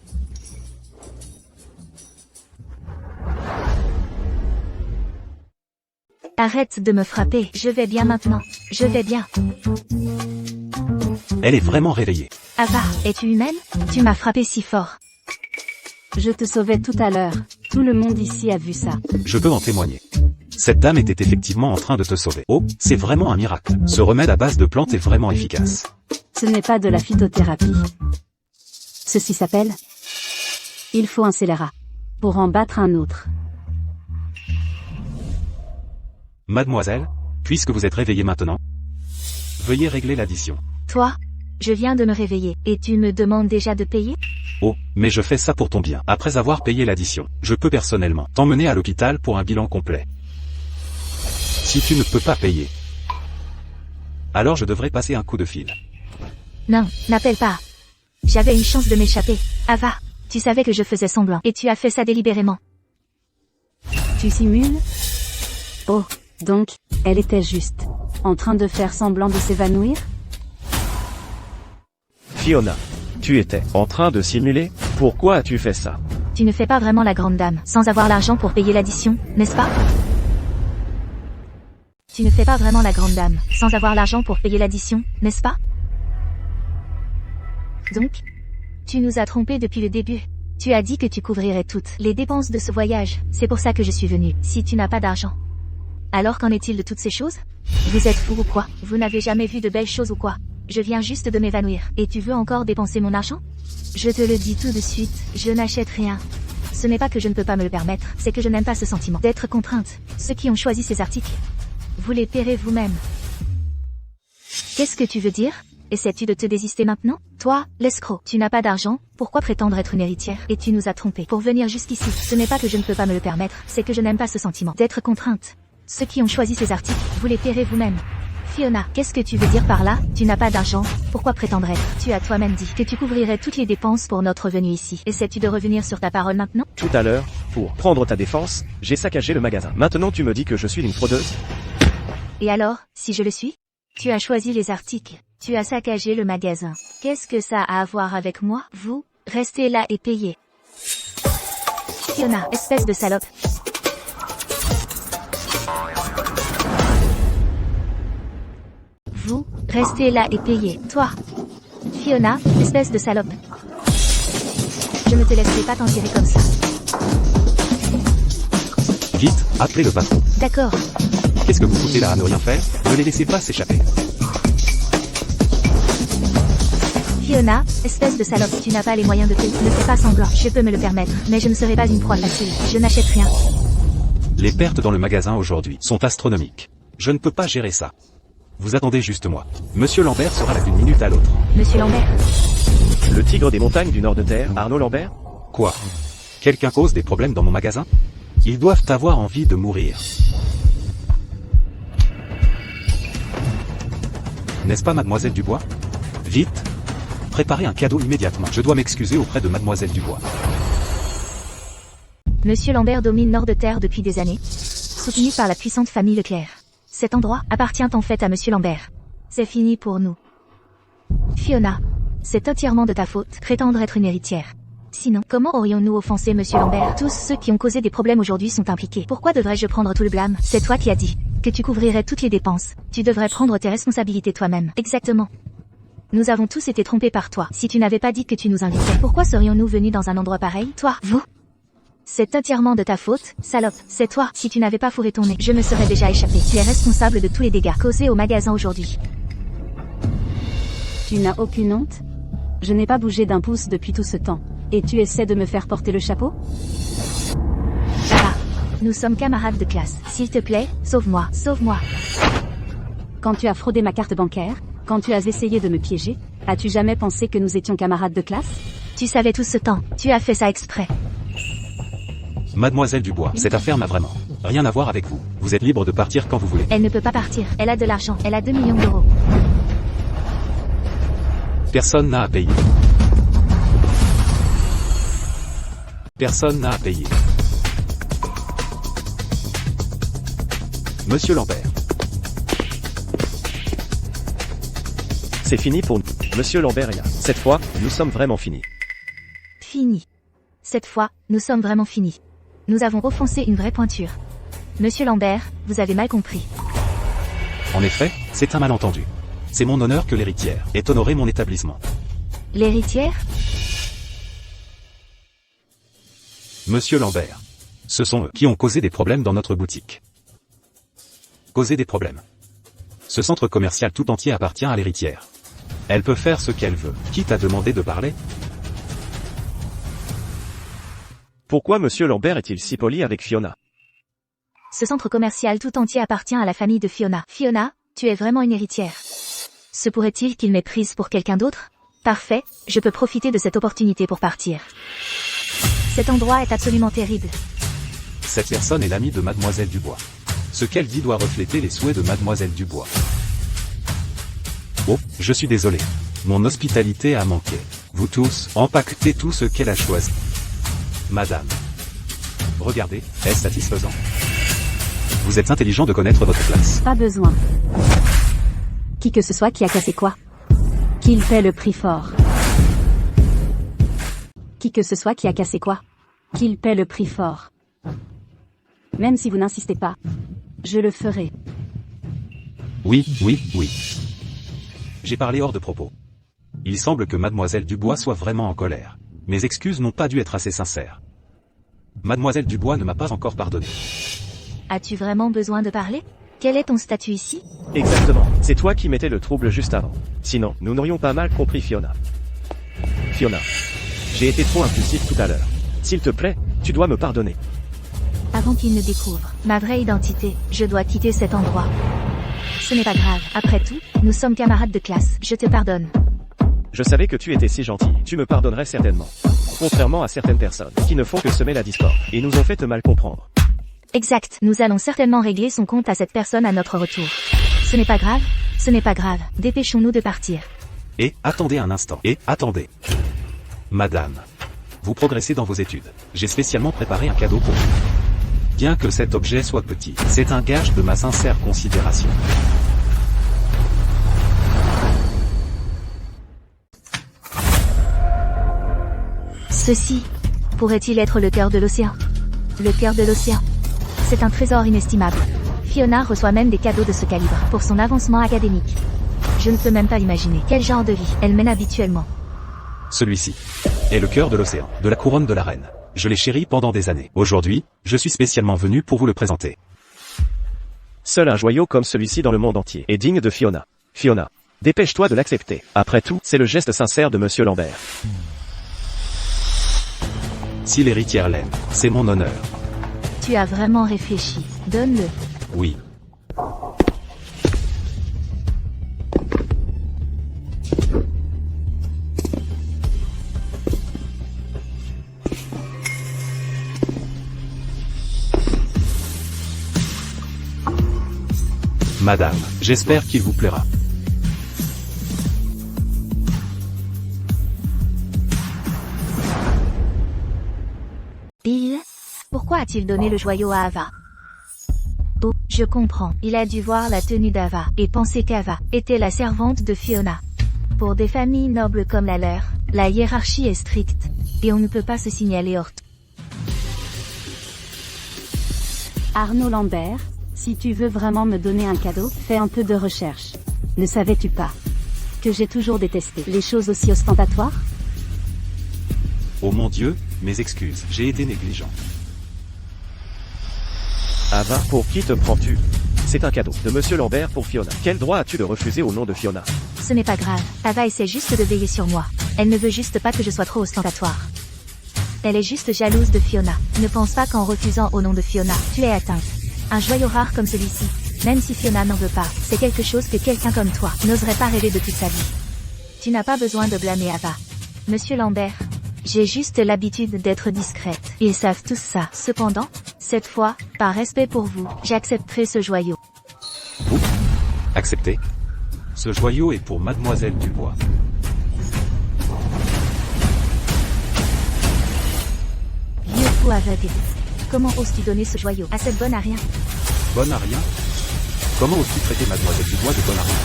Arrête de me frapper. Je vais bien maintenant. Je vais bien. Elle est vraiment réveillée. Ava, es-tu humaine? Tu m'as frappé si fort. Je te sauvais tout à l'heure. Tout le monde ici a vu ça. Je peux en témoigner. Cette dame était effectivement en train de te sauver. Oh, c'est vraiment un miracle. Ce remède à base de plantes est vraiment efficace. Ce n'est pas de la phytothérapie. Ceci s'appelle... Il faut un scélérat. Pour en battre un autre. Mademoiselle, puisque vous êtes réveillée maintenant, veuillez régler l'addition. Toi? Je viens de me réveiller, et tu me demandes déjà de payer? Oh, mais je fais ça pour ton bien. Après avoir payé l'addition, je peux personnellement t'emmener à l'hôpital pour un bilan complet. Si tu ne peux pas payer, alors je devrais passer un coup de fil. Non, n'appelle pas. J'avais une chance de m'échapper. Ava, tu savais que je faisais semblant, et tu as fait ça délibérément. Tu simules? Oh, donc, elle était juste en train de faire semblant de s'évanouir? Fiona, tu étais en train de simuler? Pourquoi as-tu fait ça? Tu ne fais pas vraiment la grande dame, sans avoir l'argent pour payer l'addition, n'est-ce pas? Tu ne fais pas vraiment la grande dame, sans avoir l'argent pour payer l'addition, n'est-ce pas? Donc, tu nous as trompés depuis le début. Tu as dit que tu couvrirais toutes les dépenses de ce voyage, c'est pour ça que je suis venue, si tu n'as pas d'argent. Alors qu'en est-il de toutes ces choses? Vous êtes fou ou quoi? Vous n'avez jamais vu de belles choses ou quoi? Je viens juste de m'évanouir, et tu veux encore dépenser mon argent? Je te le dis tout de suite, je n'achète rien. Ce n'est pas que je ne peux pas me le permettre, c'est que je n'aime pas ce sentiment d'être contrainte. Ceux qui ont choisi ces articles, vous les paierez vous-même. Qu'est-ce que tu veux dire? Essaies-tu de te désister maintenant? Toi, l'escroc, tu n'as pas d'argent, pourquoi prétendre être une héritière? Et tu nous as trompés pour venir jusqu'ici. Ce n'est pas que je ne peux pas me le permettre, c'est que je n'aime pas ce sentiment d'être contrainte. Ceux qui ont choisi ces articles, vous les paierez vous-même. Fiona, qu'est-ce que tu veux dire par là? Tu n'as pas d'argent, pourquoi prétendre être? Tu as toi-même dit que tu couvrirais toutes les dépenses pour notre venue ici. Essaies-tu de revenir sur ta parole maintenant? Tout à l'heure, pour prendre ta défense, j'ai saccagé le magasin. Maintenant tu me dis que je suis une fraudeuse? Et alors, si je le suis? Tu as choisi les articles. Tu as saccagé le magasin. Qu'est-ce que ça a à voir avec moi? Vous, restez là et payez. Fiona, espèce de salope. Vous, restez là et payez. Toi. Fiona, espèce de salope. Je ne te laisserai pas t'en tirer comme ça. Vite, appelez le patron. D'accord. Qu'est-ce que vous foutez là à ne rien faire? Ne les laissez pas s'échapper. Fiona, espèce de salope, tu n'as pas les moyens de payer. Ne fais pas semblant, je peux me le permettre, mais je ne serai pas une proie facile. Je n'achète rien. Les pertes dans le magasin aujourd'hui sont astronomiques. Je ne peux pas gérer ça. Vous attendez juste moi. Monsieur Lambert sera là d'une minute à l'autre. Monsieur Lambert. Le tigre des montagnes du nord de terre, Arnaud Lambert? Quoi? Quelqu'un cause des problèmes dans mon magasin? Ils doivent avoir envie de mourir. N'est-ce pas mademoiselle Dubois? Vite! Préparez un cadeau immédiatement. Je dois m'excuser auprès de mademoiselle Dubois. Monsieur Lambert domine Nord de Terre depuis des années, soutenu par la puissante famille Leclerc. Cet endroit appartient en fait à Monsieur Lambert. C'est fini pour nous. Fiona, c'est entièrement de ta faute, prétendre être une héritière. Sinon, comment aurions-nous offensé Monsieur Lambert? Tous ceux qui ont causé des problèmes aujourd'hui sont impliqués. Pourquoi devrais-je prendre tout le blâme? C'est toi qui as dit que tu couvrirais toutes les dépenses. Tu devrais prendre tes responsabilités toi-même. Exactement. Nous avons tous été trompés par toi. Si tu n'avais pas dit que tu nous invitais, pourquoi serions-nous venus dans un endroit pareil? Toi, vous? C'est entièrement de ta faute, salope. C'est toi. Si tu n'avais pas fourré ton nez, je me serais déjà échappé. Tu es responsable de tous les dégâts causés au magasin aujourd'hui. Tu n'as aucune honte? Je n'ai pas bougé d'un pouce depuis tout ce temps. Et tu essaies de me faire porter le chapeau? Ah, nous sommes camarades de classe. S'il te plaît, sauve-moi, sauve-moi. Quand tu as fraudé ma carte bancaire, quand tu as essayé de me piéger, as-tu jamais pensé que nous étions camarades de classe? Tu savais tout ce temps. Tu as fait ça exprès. Mademoiselle Dubois, cette affaire n'a vraiment rien à voir avec vous. Vous êtes libre de partir quand vous voulez. Elle ne peut pas partir. Elle a de l'argent. Elle a 2 millions d'euros. Personne n'a à payer. Personne n'a à payer. Monsieur Lambert. C'est fini pour nous. Monsieur Lambert et là. Cette fois, nous sommes vraiment finis. Fini. Cette fois, nous sommes vraiment finis. Nous avons offensé une vraie pointure. Monsieur Lambert, vous avez mal compris. En effet, c'est un malentendu. C'est mon honneur que l'héritière ait honoré mon établissement. L'héritière? Monsieur Lambert. Ce sont eux qui ont causé des problèmes dans notre boutique. Causé des problèmes. Ce centre commercial tout entier appartient à l'héritière. Elle peut faire ce qu'elle veut. Qui t'a demandé de parler? Pourquoi Monsieur Lambert est-il si poli avec Fiona? Ce centre commercial tout entier appartient à la famille de Fiona. Fiona, tu es vraiment une héritière. Se pourrait-il qu'il m'ait prise pour quelqu'un d'autre? Parfait, je peux profiter de cette opportunité pour partir. Cet endroit est absolument terrible. Cette personne est l'amie de mademoiselle Dubois. Ce qu'elle dit doit refléter les souhaits de mademoiselle Dubois. Oh, je suis désolé. Mon hospitalité a manqué. Vous tous, empaquetez tout ce qu'elle a choisi. Madame. Regardez, est-ce satisfaisant? Vous êtes intelligent de connaître votre place. Pas besoin. Qui que ce soit qui a cassé quoi? Qu'il paie le prix fort. Qui que ce soit qui a cassé quoi? Qu'il paie le prix fort. Même si vous n'insistez pas, je le ferai. Oui, oui, oui. J'ai parlé hors de propos. Il semble que mademoiselle Dubois soit vraiment en colère. Mes excuses n'ont pas dû être assez sincères. Mademoiselle Dubois ne m'a pas encore pardonné. As-tu vraiment besoin de parler? Quel est ton statut ici? Exactement. C'est toi qui mettais le trouble juste avant. Sinon, nous n'aurions pas mal compris Fiona. Fiona. J'ai été trop impulsif tout à l'heure. S'il te plaît, Tu dois me pardonner. Avant qu'il ne découvre ma vraie identité, je dois quitter cet endroit. Ce n'est pas grave. Après tout, nous sommes camarades de classe. Je te pardonne. Je savais que tu étais si gentil. Tu me pardonnerais certainement. Contrairement à certaines personnes qui ne font que semer la discorde et nous ont fait te mal comprendre. Exact. Nous allons certainement régler son compte à cette personne à notre retour. Ce n'est pas grave. Ce n'est pas grave. Dépêchons-nous de partir. Et, attendez un instant. Et, attendez. Madame. Vous progressez dans vos études. J'ai spécialement préparé un cadeau pour vous. Bien que cet objet soit petit, c'est un gage de ma sincère considération. Ceci pourrait-il être le cœur de l'océan? Le cœur de l'océan. C'est un trésor inestimable. Fiona reçoit même des cadeaux de ce calibre pour son avancement académique. Je ne peux même pas imaginer quel genre de vie elle mène habituellement. Celui-ci est le cœur de l'océan, de la couronne de la reine. Je l'ai chéri pendant des années. Aujourd'hui, je suis spécialement venu pour vous le présenter. Seul un joyau comme celui-ci dans le monde entier est digne de Fiona. Fiona, dépêche-toi de l'accepter. Après tout, c'est le geste sincère de Monsieur Lambert. Si l'héritière l'aime, c'est mon honneur. Tu as vraiment réfléchi. Donne-le. Oui. Madame, j'espère qu'il vous plaira. Bill, pourquoi a-t-il donné le joyau à Ava? Oh, je comprends. Il a dû voir la tenue d'Ava et penser qu'Ava était la servante de Fiona. Pour des familles nobles comme la leur, la hiérarchie est stricte et on ne peut pas se signaler hors. Arnaud Lambert, si tu veux vraiment me donner un cadeau, fais un peu de recherche. Ne savais-tu pas que j'ai toujours détesté les choses aussi ostentatoires? Oh mon Dieu, mes excuses, j'ai été négligent. Ava, pour qui te prends-tu? C'est un cadeau de Monsieur Lambert pour Fiona. Quel droit as-tu de refuser au nom de Fiona? Ce n'est pas grave. Ava essaie juste de veiller sur moi. Elle ne veut juste pas que je sois trop ostentatoire. Elle est juste jalouse de Fiona. Ne pense pas qu'en refusant au nom de Fiona, tu es atteinte. Un joyau rare comme celui-ci, même si Fiona n'en veut pas, c'est quelque chose que quelqu'un comme toi n'oserait pas rêver de toute sa vie. Tu n'as pas besoin de blâmer Ava. Monsieur Lambert, j'ai juste l'habitude d'être discrète. Ils savent tous ça. Cependant, cette fois, par respect pour vous, j'accepterai ce joyau. Vous? Acceptez. Ce joyau est pour Mademoiselle Dubois. Vieux fou aveugle. Comment oses-tu donner ce joyau à cette bonne à rien? Bonne à rien? Comment oses-tu traiter Mademoiselle Dubois de bonne à rien?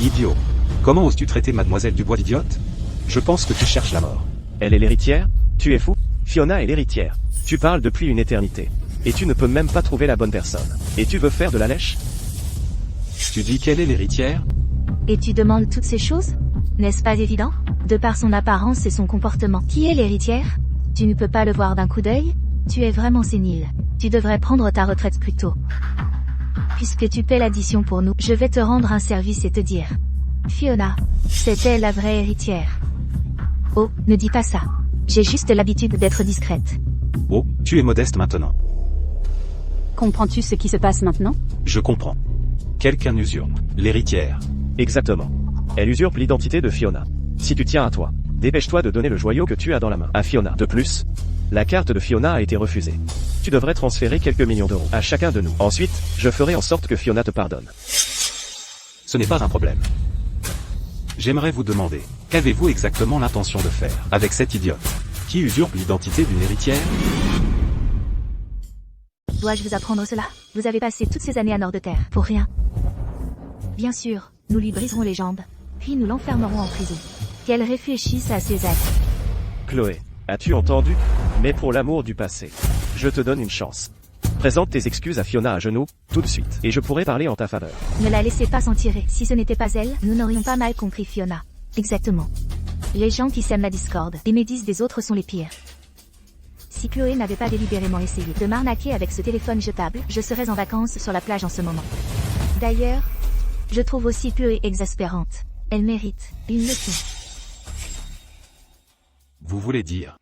Idiot. Comment oses-tu traiter Mademoiselle Dubois d'idiote? Je pense que tu cherches la mort. Elle est l'héritière? Tu es fou? Fiona est l'héritière. Tu parles depuis une éternité. Et tu ne peux même pas trouver la bonne personne. Et tu veux faire de la lèche? Tu dis qu'elle est l'héritière? Et tu demandes toutes ces choses? N'est-ce pas évident? De par son apparence et son comportement. Qui est l'héritière? Tu ne peux pas le voir d'un coup d'œil? Tu es vraiment sénile. Tu devrais prendre ta retraite plus tôt. Puisque tu paies l'addition pour nous, je vais te rendre un service et te dire. Fiona, c'est elle la vraie héritière. Oh, ne dis pas ça. J'ai juste l'habitude d'être discrète. Oh, tu es modeste maintenant. Comprends-tu ce qui se passe maintenant? Je comprends. Quelqu'un usurpe l'héritière. Exactement. Elle usurpe l'identité de Fiona. Si tu tiens à toi, dépêche-toi de donner le joyau que tu as dans la main à Fiona. De plus, la carte de Fiona a été refusée. Tu devrais transférer quelques millions d'euros à chacun de nous. Ensuite, je ferai en sorte que Fiona te pardonne. Ce n'est pas un problème. J'aimerais vous demander, qu'avez-vous exactement l'intention de faire avec cette idiote qui usurpe l'identité d'une héritière? Dois-je vous apprendre cela? Vous avez passé toutes ces années à Nord de Terre, pour rien. Bien sûr, nous lui briserons les jambes, puis nous l'enfermerons en prison. Qu'elle réfléchisse à ses actes. Chloé, as-tu entendu? Mais pour l'amour du passé, je te donne une chance. Présente tes excuses à Fiona à genoux, tout de suite, et je pourrai parler en ta faveur. Ne la laissez pas s'en tirer. Si ce n'était pas elle, nous n'aurions pas mal compris Fiona. Exactement. Les gens qui sèment la discorde, les médises des autres sont les pires. Si Chloé n'avait pas délibérément essayé de m'arnaquer avec ce téléphone jetable, je serais en vacances sur la plage en ce moment. D'ailleurs, je trouve aussi Chloé exaspérante. Elle mérite une leçon. Vous voulez dire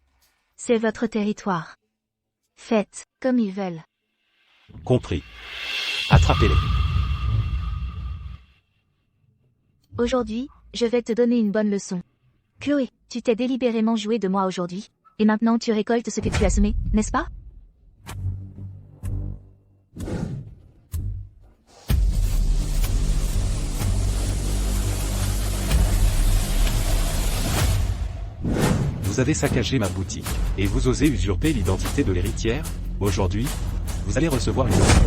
C'est votre territoire. Faites comme ils veulent. Compris. Attrapez-les. Aujourd'hui, je vais te donner une bonne leçon. Chloé, tu t'es délibérément joué de moi aujourd'hui, et maintenant tu récoltes ce que tu as semé, n'est-ce pas? Vous avez saccagé ma boutique, et vous osez usurper l'identité de l'héritière. Aujourd'hui, vous allez recevoir une leçon.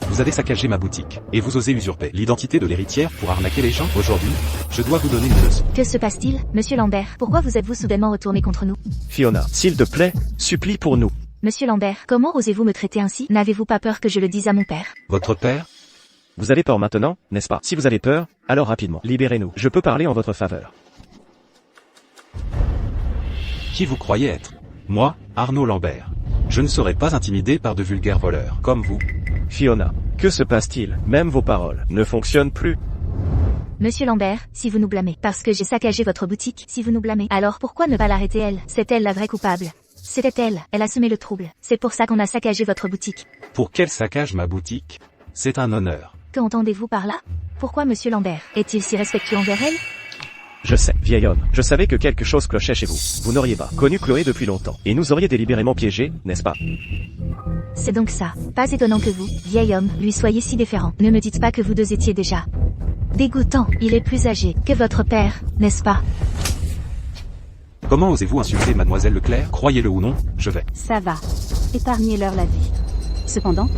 Vous avez saccagé ma boutique, et vous osez usurper l'identité de l'héritière pour arnaquer les gens. Aujourd'hui, je dois vous donner une leçon. Que se passe-t-il, monsieur Lambert? Pourquoi vous êtes-vous soudainement retourné contre nous? Fiona, s'il te plaît, supplie pour nous. Monsieur Lambert, comment osez-vous me traiter ainsi? N'avez-vous pas peur que je le dise à mon père? Votre père? Vous avez peur maintenant, n'est-ce pas? Si vous avez peur, alors rapidement, libérez-nous. Je peux parler en votre faveur. Qui vous croyez être? Moi, Arnaud Lambert. Je ne serai pas intimidé par de vulgaires voleurs, comme vous. Fiona, que se passe-t-il? Même vos paroles ne fonctionnent plus. Monsieur Lambert, si vous nous blâmez, parce que j'ai saccagé votre boutique, si vous nous blâmez, alors pourquoi ne pas l'arrêter elle? C'est elle la vraie coupable. C'était elle a semé le trouble. C'est pour ça qu'on a saccagé votre boutique. Pour qu'elle saccage ma boutique? C'est un honneur. Que entendez-vous par là? Pourquoi monsieur Lambert est-il si respectueux envers elle? Je sais, vieil homme, je savais que quelque chose clochait chez vous. Vous n'auriez pas connu Chloé depuis longtemps, et nous auriez délibérément piégé, n'est-ce pas? C'est donc ça. Pas étonnant que vous, vieil homme, lui soyez si déférent. Ne me dites pas que vous deux étiez déjà dégoûtant. Il est plus âgé que votre père, n'est-ce pas? Comment osez-vous insulter mademoiselle Leclerc? Croyez-le ou non, je vais. Ça va. Épargnez-leur la vie. Cependant,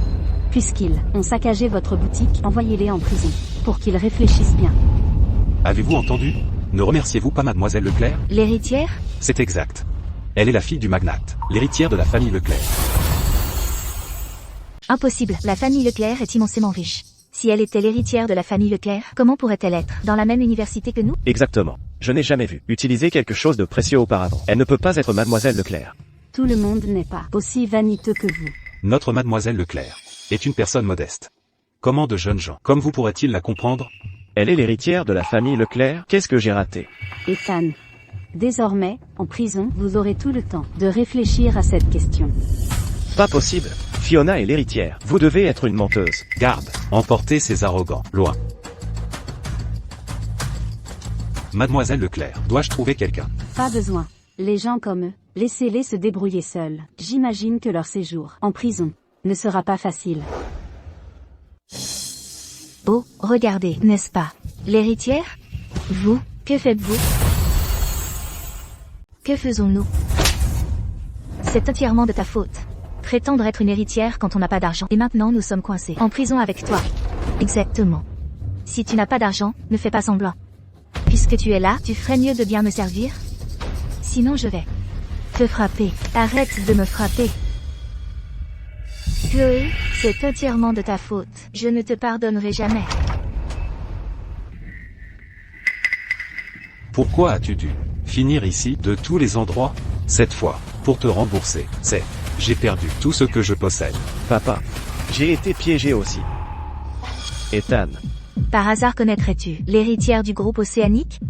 puisqu'ils ont saccagé votre boutique, envoyez-les en prison, pour qu'ils réfléchissent bien. Avez-vous entendu? Ne remerciez-vous pas mademoiselle Leclerc? L'héritière? C'est exact. Elle est la fille du magnate, l'héritière de la famille Leclerc. Impossible, la famille Leclerc est immensément riche. Si elle était l'héritière de la famille Leclerc, comment pourrait-elle être dans la même université que nous? Exactement. Je n'ai jamais vu utiliser quelque chose de précieux auparavant. Elle ne peut pas être mademoiselle Leclerc. Tout le monde n'est pas aussi vaniteux que vous. Notre mademoiselle Leclerc est une personne modeste. Comment de jeunes gens comme vous pourraient-ils la comprendre? Elle est l'héritière de la famille Leclerc. Qu'est-ce que j'ai raté? Ethan. Désormais, en prison, vous aurez tout le temps de réfléchir à cette question. Pas possible. Fiona est l'héritière. Vous devez être une menteuse. Garde, emportez ces arrogants, loin. Mademoiselle Leclerc, dois-je trouver quelqu'un? Pas besoin. Les gens comme eux, laissez-les se débrouiller seuls. J'imagine que leur séjour en prison ne sera pas facile. Oh, regardez, n'est-ce pas? L'héritière? Vous, que faites-vous? Que faisons-nous? C'est entièrement de ta faute. Prétendre être une héritière quand on n'a pas d'argent. Et maintenant nous sommes coincés. En prison avec toi. Exactement. Si tu n'as pas d'argent, ne fais pas semblant. Puisque tu es là, tu ferais mieux de bien me servir. Sinon je vais te frapper. Arrête de me frapper. Chloé, c'est entièrement de ta faute. Je ne te pardonnerai jamais. Pourquoi as-tu dû finir ici de tous les endroits? Cette fois, pour te rembourser, j'ai perdu tout ce que je possède. Papa, j'ai été piégé aussi. Ethan. Par hasard connaîtrais-tu l'héritière du groupe océanique?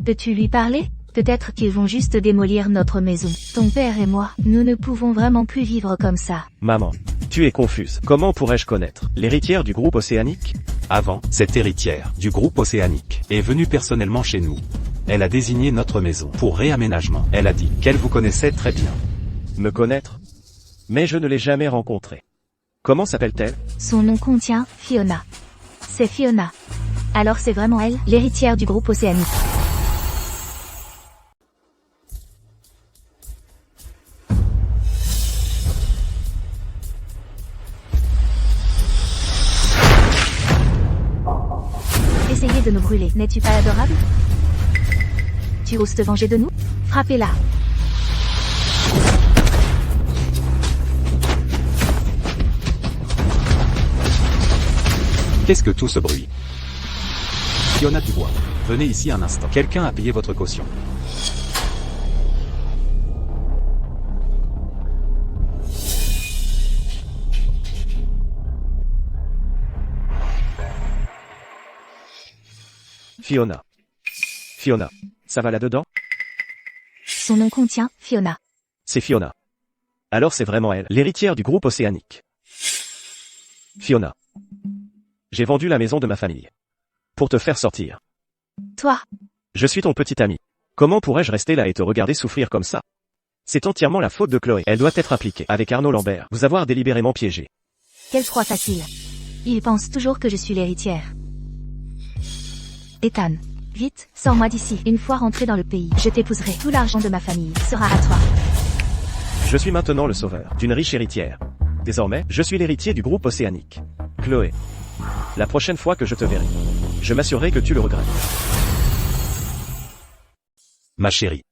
Peux-tu lui parler? Peut-être qu'ils vont juste démolir notre maison. Ton père et moi, nous ne pouvons vraiment plus vivre comme ça. Maman, tu es confuse. Comment pourrais-je connaître l'héritière du groupe océanique? Avant, cette héritière du groupe océanique est venue personnellement chez nous. Elle a désigné notre maison pour réaménagement. Elle a dit qu'elle vous connaissait très bien. Me connaître? Mais je ne l'ai jamais rencontrée. Comment s'appelle-t-elle? Son nom contient Fiona. C'est Fiona. Alors c'est vraiment elle, l'héritière du groupe océanique. Essayez de nous brûler, n'es-tu pas adorable? Tu oses te venger de nous? Frappez-la. Qu'est-ce que tout ce bruit? Fiona Dubois, venez ici un instant. Quelqu'un a payé votre caution. Fiona. Fiona, ça va là-dedans? Son nom contient Fiona. C'est Fiona. Alors c'est vraiment elle, l'héritière du groupe océanique. Fiona. J'ai vendu la maison de ma famille. Pour te faire sortir. Toi, Je suis ton petit ami. Comment pourrais-je rester là et te regarder souffrir comme ça? C'est entièrement la faute de Chloé. Elle doit être appliquée, avec Arnaud Lambert, vous avoir délibérément piégé. quelle proie facile. Il pense toujours que je suis l'héritière. Ethan, vite, sors-moi d'ici. Une fois rentré dans le pays, je t'épouserai. Tout l'argent de ma famille sera à toi. Je suis maintenant le sauveur d'une riche héritière. Désormais, je suis l'héritier du groupe océanique. Chloé. La prochaine fois que je te verrai, je m'assurerai que tu le regrettes. Ma chérie.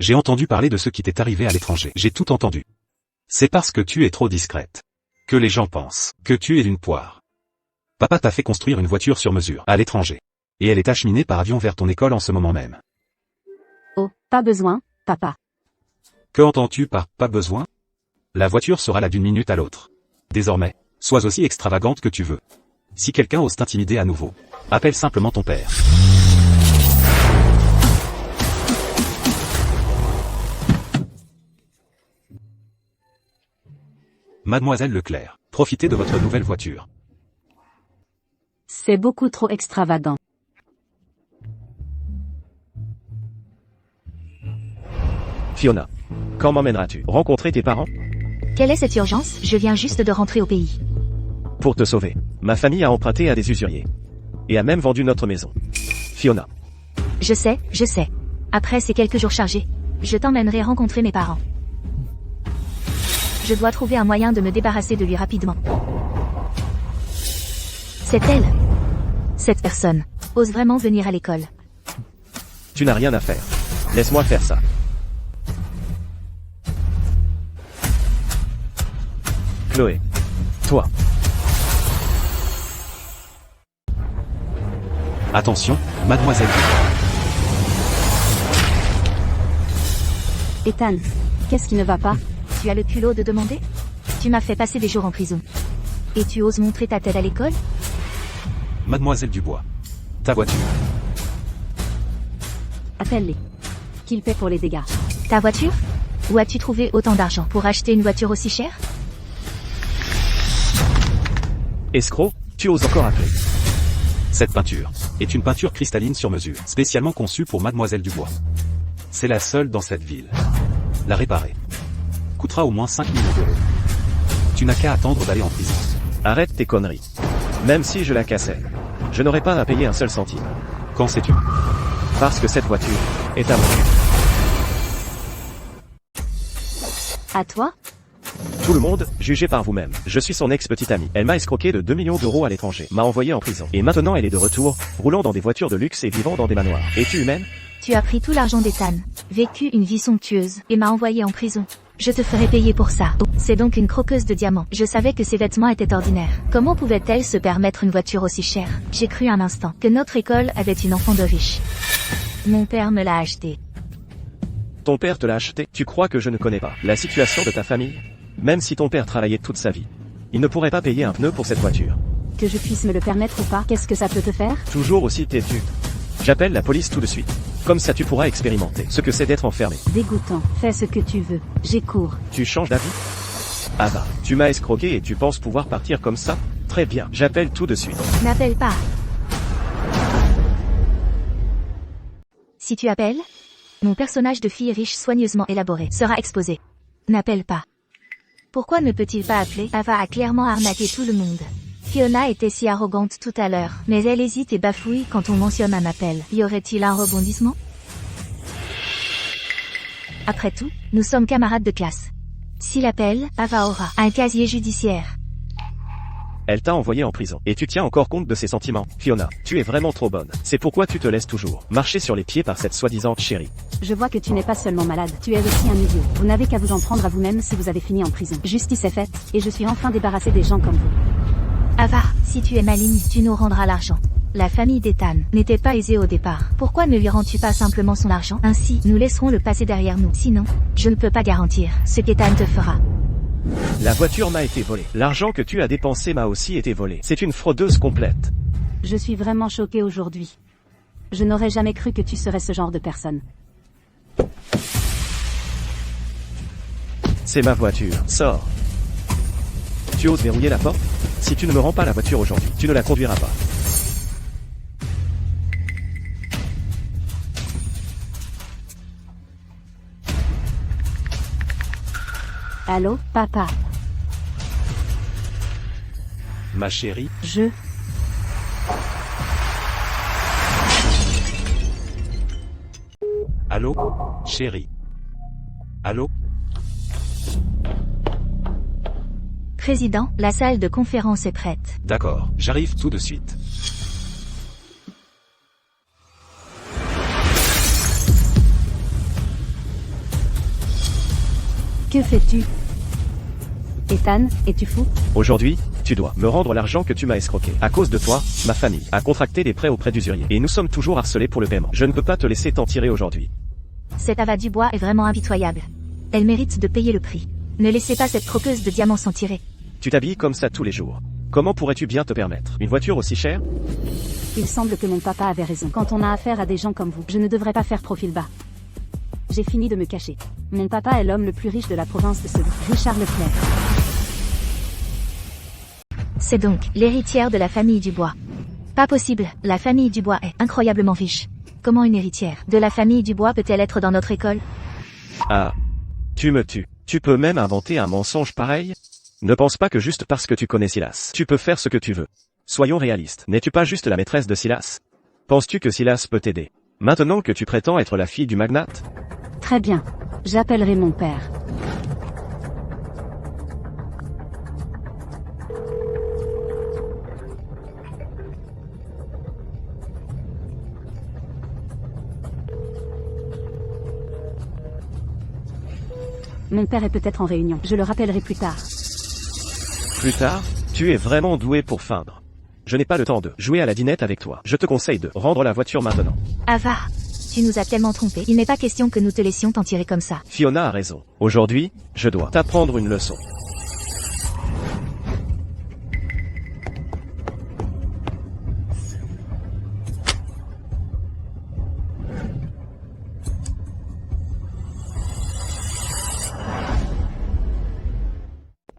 J'ai entendu parler de ce qui t'est arrivé à l'étranger. J'ai tout entendu. C'est parce que tu es trop discrète. Que les gens pensent que tu es une poire. Papa t'a fait construire une voiture sur mesure, à l'étranger. Et elle est acheminée par avion vers ton école en ce moment même. Oh, pas besoin, papa. Que entends-tu par « pas besoin » ? La voiture sera là d'une minute à l'autre. Désormais, sois aussi extravagante que tu veux. Si quelqu'un ose t'intimider à nouveau, appelle simplement ton père. Mademoiselle Leclerc, profitez de votre nouvelle voiture. C'est beaucoup trop extravagant. Fiona. Quand m'emmèneras-tu rencontrer tes parents? Quelle est cette urgence? Je viens juste de rentrer au pays. Pour te sauver. Ma famille a emprunté à des usuriers. Et a même vendu notre maison. Fiona. Je sais. Après ces quelques jours chargés, je t'emmènerai rencontrer mes parents. Je dois trouver un moyen de me débarrasser de lui rapidement. C'est elle. Cette personne ose vraiment venir à l'école. Tu n'as rien à faire. Laisse-moi faire ça. Chloé. Toi. Attention, mademoiselle. Ethan, qu'est-ce qui ne va pas? Tu as le culot de demander? Tu m'as fait passer des jours en prison. Et tu oses montrer ta tête à l'école? Mademoiselle Dubois. Ta voiture. Appelle-les. Qu'ils paient pour les dégâts. Ta voiture? Où as-tu trouvé autant d'argent pour acheter une voiture aussi chère? Escroc, tu oses encore appeler. Cette peinture est une peinture cristalline sur mesure, spécialement conçue pour mademoiselle Dubois. C'est la seule dans cette ville. La réparer coûtera au moins 5 millions d'euros. Tu n'as qu'à attendre d'aller en prison. Arrête tes conneries. Même si je la cassais, je n'aurais pas à payer un seul centime. Quand sais-tu? Parce que cette voiture est à moi. À toi? Tout le monde, jugez par vous-même. Je suis son ex-petite amie. Elle m'a escroqué de 2 millions d'euros à l'étranger, m'a envoyé en prison. Et maintenant elle est de retour, roulant dans des voitures de luxe et vivant dans des manoirs. Es-tu humaine? Tu as pris tout l'argent d'Ethan, vécu une vie somptueuse, et m'as envoyé en prison. Je te ferai payer pour ça. Oh, c'est donc une croqueuse de diamants. Je savais que ses vêtements étaient ordinaires. Comment pouvait-elle se permettre une voiture aussi chère? J'ai cru un instant que notre école avait une enfant de riche. Mon père me l'a achetée. Ton père te l'a acheté? Tu crois que je ne connais pas la situation de ta famille? Même si ton père travaillait toute sa vie, il ne pourrait pas payer un pneu pour cette voiture. Que je puisse me le permettre ou pas, qu'est-ce que ça peut te faire? Toujours aussi têtu. J'appelle la police tout de suite. Comme ça tu pourras expérimenter ce que c'est d'être enfermé. Dégoûtant, fais ce que tu veux. J'ai cours. Tu changes d'avis? Ah bah, tu m'as escroqué et tu penses pouvoir partir comme ça? Très bien, j'appelle tout de suite. N'appelle pas. Si tu appelles, mon personnage de fille riche soigneusement élaboré sera exposé. N'appelle pas. Pourquoi ne peut-il pas appeler? Ava a clairement arnaqué tout le monde. Fiona était si arrogante tout à l'heure, mais elle hésite et bafouille quand on mentionne un appel. Y aurait-il un rebondissement? Après tout, nous sommes camarades de classe. S'il appelle, Ava aura un casier judiciaire. Elle t'a envoyé en prison. Et tu tiens encore compte de ses sentiments. Fiona, tu es vraiment trop bonne. C'est pourquoi tu te laisses toujours marcher sur les pieds par cette soi-disant chérie. Je vois que tu n'es pas seulement malade, tu es aussi un idiot. Vous n'avez qu'à vous en prendre à vous-même si vous avez fini en prison. Justice est faite, et je suis enfin débarrassé des gens comme vous. Ava, si tu es maligne, tu nous rendras l'argent. La famille d'Ethan n'était pas aisée au départ. Pourquoi ne lui rends-tu pas simplement son argent? Ainsi, nous laisserons le passé derrière nous. Sinon, je ne peux pas garantir ce qu'Ethan te fera. La voiture m'a été volée. L'argent que tu as dépensé m'a aussi été volé. C'est une fraudeuse complète. Je suis vraiment choquée aujourd'hui. Je n'aurais jamais cru que tu serais ce genre de personne. C'est ma voiture. Sors. Tu oses verrouiller la porte? Si tu ne me rends pas la voiture aujourd'hui, tu ne la conduiras pas. Allô, papa. Ma chérie, allô? Chérie. Allô? Président, la salle de conférence est prête. D'accord, j'arrive tout de suite. Que fais-tu? Ethan, es-tu fou? Aujourd'hui, tu dois me rendre l'argent que tu m'as escroqué. À cause de toi, ma famille a contracté des prêts auprès d'usuriers. Et nous sommes toujours harcelés pour le paiement. Je ne peux pas te laisser t'en tirer aujourd'hui. Cette Ava Dubois est vraiment impitoyable. Elle mérite de payer le prix. Ne laissez pas cette croqueuse de diamants s'en tirer. Tu t'habilles comme ça tous les jours. Comment pourrais-tu bien te permettre une voiture aussi chère? Il semble que mon papa avait raison. Quand on a affaire à des gens comme vous, je ne devrais pas faire profil bas. J'ai fini de me cacher. Mon papa est l'homme le plus riche de la province de Selou, Richard Leclerc. C'est donc l'héritière de la famille Dubois. Pas possible, la famille Dubois est incroyablement riche. Comment une héritière de la famille Dubois peut-elle être dans notre école? Ah. Tu me tues. Tu peux même inventer un mensonge pareil? Ne pense pas que juste parce que tu connais Silas, tu peux faire ce que tu veux. Soyons réalistes. N'es-tu pas juste la maîtresse de Silas? Penses-tu que Silas peut t'aider? Maintenant que tu prétends être la fille du magnate? Très bien. J'appellerai mon père. Mon père est peut-être en réunion. Je le rappellerai plus tard. Plus tard? Tu es vraiment doué pour feindre. Je n'ai pas le temps de jouer à la dinette avec toi. Je te conseille de rendre la voiture maintenant. Ava, tu nous as tellement trompés. Il n'est pas question que nous te laissions t'en tirer comme ça. Fiona a raison. Aujourd'hui, je dois t'apprendre une leçon.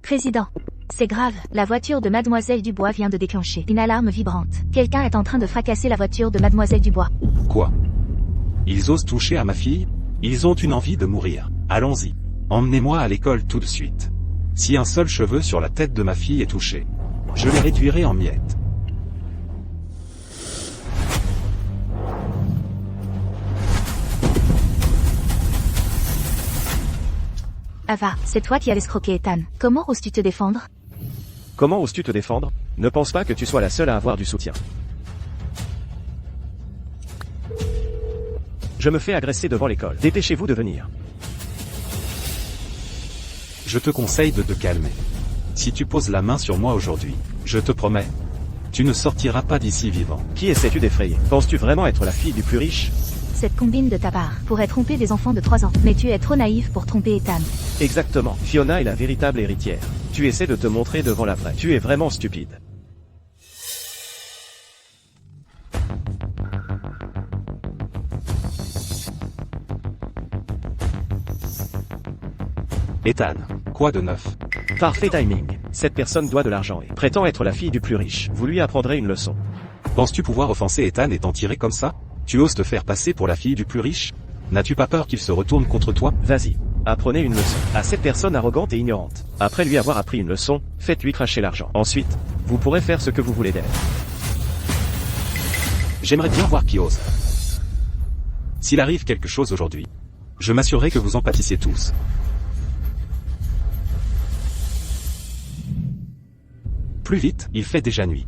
Président, c'est grave, la voiture de Mademoiselle Dubois vient de déclencher une alarme vibrante. Quelqu'un est en train de fracasser la voiture de Mademoiselle Dubois. Quoi? Ils osent toucher à ma fille? Ils ont une envie de mourir. Allons-y. Emmenez-moi à l'école tout de suite. Si un seul cheveu sur la tête de ma fille est touché, je les réduirai en miettes. Ava, c'est toi qui as escroqué Ethan. Comment oses-tu te défendre? Comment oses-tu te défendre? Ne pense pas que tu sois la seule à avoir du soutien. Je me fais agresser devant l'école. Dépêchez-vous de venir. Je te conseille de te calmer. Si tu poses la main sur moi aujourd'hui, je te promets, tu ne sortiras pas d'ici vivant. Qui essaies-tu d'effrayer? Penses-tu vraiment être la fille du plus riche? Cette combine de ta part pourrait tromper des enfants de 3 ans. Mais tu es trop naïf pour tromper Ethan. Exactement. Fiona est la véritable héritière. Tu essaies de te montrer devant la vraie. Tu es vraiment stupide. Ethan, quoi de neuf? Parfait timing. Cette personne doit de l'argent et prétend être la fille du plus riche. Vous lui apprendrez une leçon. Penses-tu pouvoir offenser Ethan et t'en tirer comme ça? Tu oses te faire passer pour la fille du plus riche? N'as-tu pas peur qu'il se retourne contre toi? Vas-y. Apprenez une leçon à cette personne arrogante et ignorante. Après lui avoir appris une leçon, faites-lui cracher l'argent. Ensuite, vous pourrez faire ce que vous voulez d'elle. J'aimerais bien voir qui ose. S'il arrive quelque chose aujourd'hui, je m'assurerai que vous en pâtissiez tous. Plus vite, il fait déjà nuit.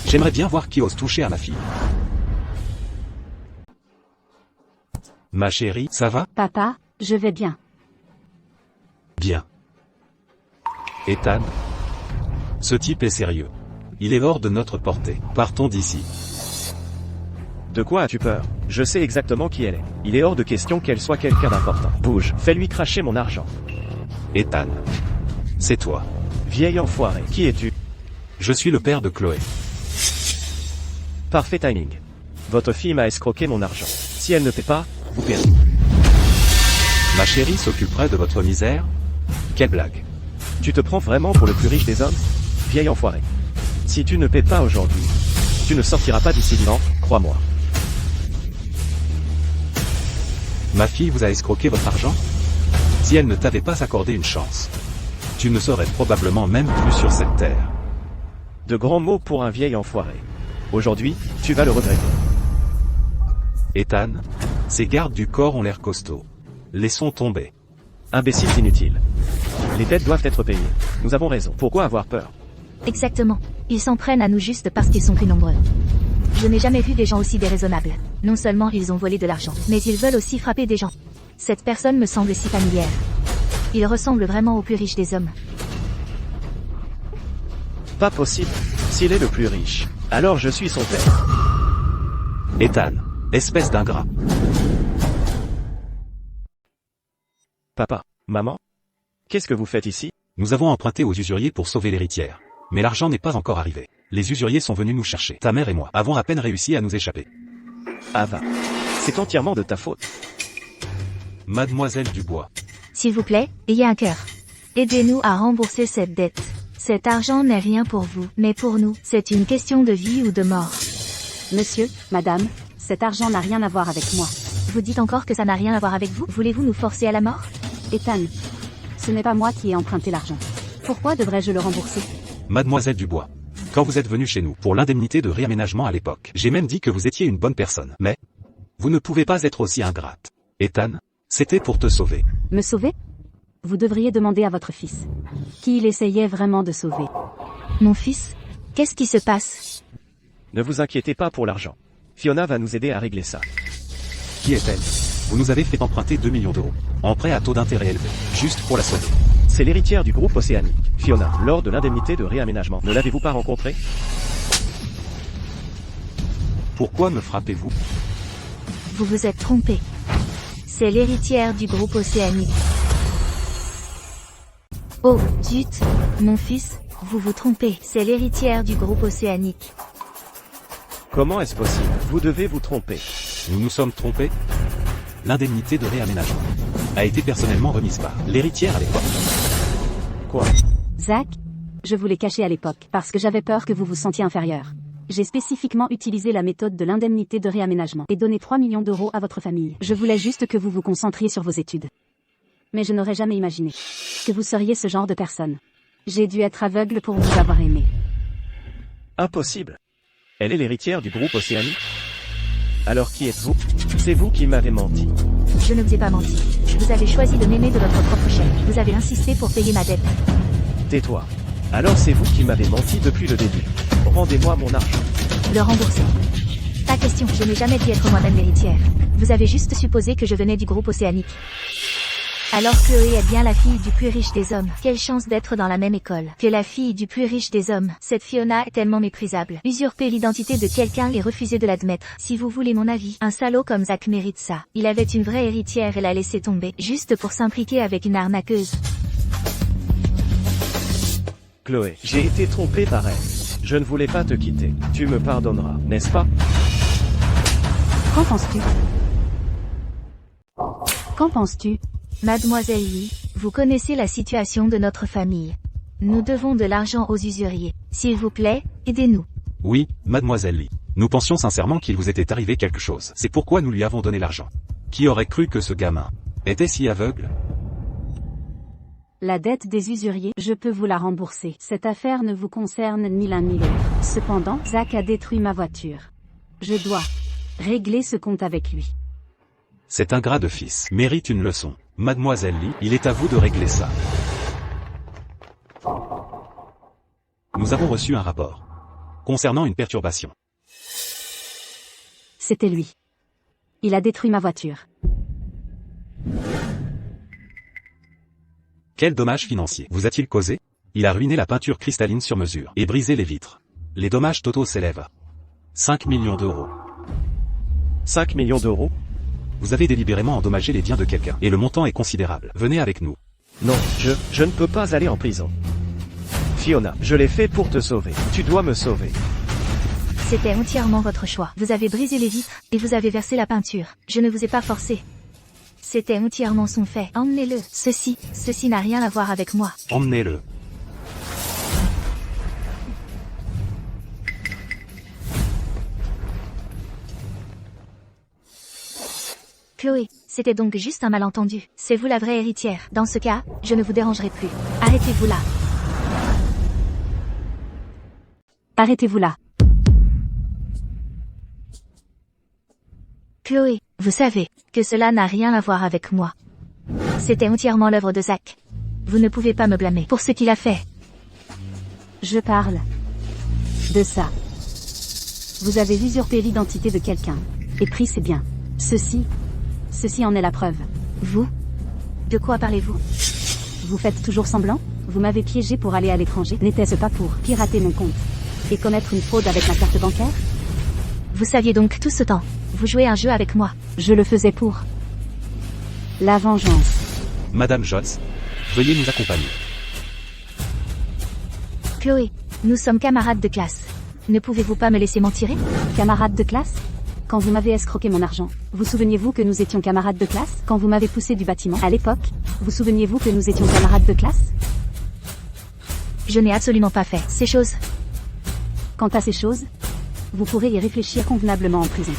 J'aimerais bien voir qui ose toucher à ma fille. Ma chérie, ça va? Papa, je vais bien. Bien. Ethan, ce type est sérieux. Il est hors de notre portée. Partons d'ici. De quoi as-tu peur? Je sais exactement qui elle est. Il est hors de question qu'elle soit quelqu'un d'important. Bouge, fais-lui cracher mon argent. Ethan, c'est toi. Vieil enfoiré, qui es-tu? Je suis le père de Chloé. Parfait timing. Votre fille m'a escroqué mon argent. Si elle ne paie pas, vous paierez. Ma chérie s'occuperait de votre misère? Quelle blague. Tu te prends vraiment pour le plus riche des hommes? Vieil enfoiré. Si tu ne paies pas aujourd'hui, tu ne sortiras pas d'ici vivant, crois-moi. Ma fille vous a escroqué votre argent? Si elle ne t'avait pas accordé une chance, tu ne serais probablement même plus sur cette terre. De grands mots pour un vieil enfoiré. Aujourd'hui, tu vas le regretter. Ethan, ces gardes du corps ont l'air costauds. Laissons tomber. Imbéciles inutiles. Les dettes doivent être payées. Nous avons raison. Pourquoi avoir peur? Exactement. Ils s'en prennent à nous juste parce qu'ils sont plus nombreux. Je n'ai jamais vu des gens aussi déraisonnables. Non seulement ils ont volé de l'argent, mais ils veulent aussi frapper des gens. Cette personne me semble si familière. Il ressemble vraiment au plus riche des hommes. Pas possible. S'il est le plus riche, alors je suis son père. Ethan, espèce d'ingrat. Papa, maman, qu'est-ce que vous faites ici? Nous avons emprunté aux usuriers pour sauver l'héritière. Mais l'argent n'est pas encore arrivé. Les usuriers sont venus nous chercher. Ta mère et moi avons à peine réussi à nous échapper. Ava, c'est entièrement de ta faute. Mademoiselle Dubois. S'il vous plaît, ayez un cœur. Aidez-nous à rembourser cette dette. Cet argent n'est rien pour vous, mais pour nous, c'est une question de vie ou de mort. Monsieur, madame, cet argent n'a rien à voir avec moi. Vous dites encore que ça n'a rien à voir avec vous? Voulez-vous nous forcer à la mort? Ethan, ce n'est pas moi qui ai emprunté l'argent. Pourquoi devrais-je le rembourser? Mademoiselle Dubois. Quand vous êtes venue chez nous pour l'indemnité de réaménagement à l'époque, j'ai même dit que vous étiez une bonne personne. Mais vous ne pouvez pas être aussi ingrate. Ethan, c'était pour te sauver. Me sauver? Vous devriez demander à votre fils. Qui il essayait vraiment de sauver. Mon fils? Qu'est-ce qui se passe? Ne vous inquiétez pas pour l'argent. Fiona va nous aider à régler ça. Qui est-elle? Vous nous avez fait emprunter 2 millions d'euros. En prêt à taux d'intérêt élevé. Juste pour la sauver. C'est l'héritière du groupe Océanique, Fiona, lors de l'indemnité de réaménagement. Ne l'avez-vous pas rencontrée? Pourquoi me frappez-vous? Vous vous êtes trompé. C'est l'héritière du groupe Océanique. Oh, zut, mon fils, vous vous trompez. C'est l'héritière du groupe Océanique. Comment est-ce possible? Vous devez vous tromper. Nous nous sommes trompés? L'indemnité de réaménagement a été personnellement remise par l'héritière à l'époque. Quoi? Zach, je vous l'ai caché à l'époque, parce que j'avais peur que vous vous sentiez inférieur. J'ai spécifiquement utilisé la méthode de l'indemnité de réaménagement et donné 3 millions d'euros à votre famille. Je voulais juste que vous vous concentriez sur vos études. Mais je n'aurais jamais imaginé que vous seriez ce genre de personne. J'ai dû être aveugle pour vous avoir aimé. Impossible. Elle est l'héritière du groupe Océanique. Alors qui êtes-vous? C'est vous qui m'avez menti. Je ne vous ai pas menti. Vous avez choisi de m'aimer de votre propre chef. Vous avez insisté pour payer ma dette. Tais-toi. Alors c'est vous qui m'avez menti depuis le début. Rendez-moi mon argent. Le rembourser. Pas question, je n'ai jamais dit être moi-même l'héritière. Vous avez juste supposé que je venais du groupe Océanique. Alors Chloé est bien la fille du plus riche des hommes. Quelle chance d'être dans la même école que la fille du plus riche des hommes. Cette Fiona est tellement méprisable. Usurper l'identité de quelqu'un et refuser de l'admettre. Si vous voulez mon avis, un salaud comme Zach mérite ça. Il avait une vraie héritière et l'a laissé tomber, juste pour s'impliquer avec une arnaqueuse. Chloé, j'ai été trompé par elle. Je ne voulais pas te quitter. Tu me pardonneras, n'est-ce pas? Qu'en penses-tu? Qu'en penses-tu? Mademoiselle Lee, vous connaissez la situation de notre famille. Nous devons de l'argent aux usuriers. S'il vous plaît, aidez-nous. Oui, mademoiselle Lee. Nous pensions sincèrement qu'il vous était arrivé quelque chose. C'est pourquoi nous lui avons donné l'argent. Qui aurait cru que ce gamin était si aveugle? La dette des usuriers, je peux vous la rembourser. Cette affaire ne vous concerne ni l'un ni l'autre. Cependant, Zach a détruit ma voiture. Je dois régler ce compte avec lui. Cet ingrat de fils mérite une leçon. Mademoiselle Lee, il est à vous de régler ça. Nous avons reçu un rapport concernant une perturbation. C'était lui. Il a détruit ma voiture. Quel dommage financier vous a-t-il causé? Il a ruiné la peinture cristalline sur mesure et brisé les vitres. Les dommages totaux s'élèvent à 5 millions d'euros. 5 millions d'euros? Vous avez délibérément endommagé les biens de quelqu'un, et le montant est considérable. Venez avec nous. Non, je ne peux pas aller en prison. Fiona, je l'ai fait pour te sauver. Tu dois me sauver. C'était entièrement votre choix. Vous avez brisé les vitres, et vous avez versé la peinture. Je ne vous ai pas forcé. C'était entièrement son fait. Emmenez-le. Ceci n'a rien à voir avec moi. Emmenez-le. Chloé, c'était donc juste un malentendu. C'est vous la vraie héritière. Dans ce cas, je ne vous dérangerai plus. Arrêtez-vous là. Arrêtez-vous là. Chloé, vous savez que cela n'a rien à voir avec moi. C'était entièrement l'œuvre de Zach. Vous ne pouvez pas me blâmer pour ce qu'il a fait. Je parle de ça. Vous avez usurpé l'identité de quelqu'un. Et pris ses biens. Ceci en est la preuve. Vous? De quoi parlez-vous? Vous faites toujours semblant? Vous m'avez piégé pour aller à l'étranger. N'était-ce pas pour pirater mon compte et commettre une fraude avec ma carte bancaire? Vous saviez donc tout ce temps. Vous jouez un jeu avec moi. Je le faisais pour la vengeance. Madame Jones, veuillez nous accompagner. Chloé, nous sommes camarades de classe. Ne pouvez-vous pas me laisser m'en tirer? Camarades de classe? Quand vous m'avez escroqué mon argent, vous souvenez-vous que nous étions camarades de classe? Quand vous m'avez poussé du bâtiment, à l'époque, vous souvenez-vous que nous étions camarades de classe? Je n'ai absolument pas fait ces choses. Quant à ces choses, vous pourrez y réfléchir convenablement en prison.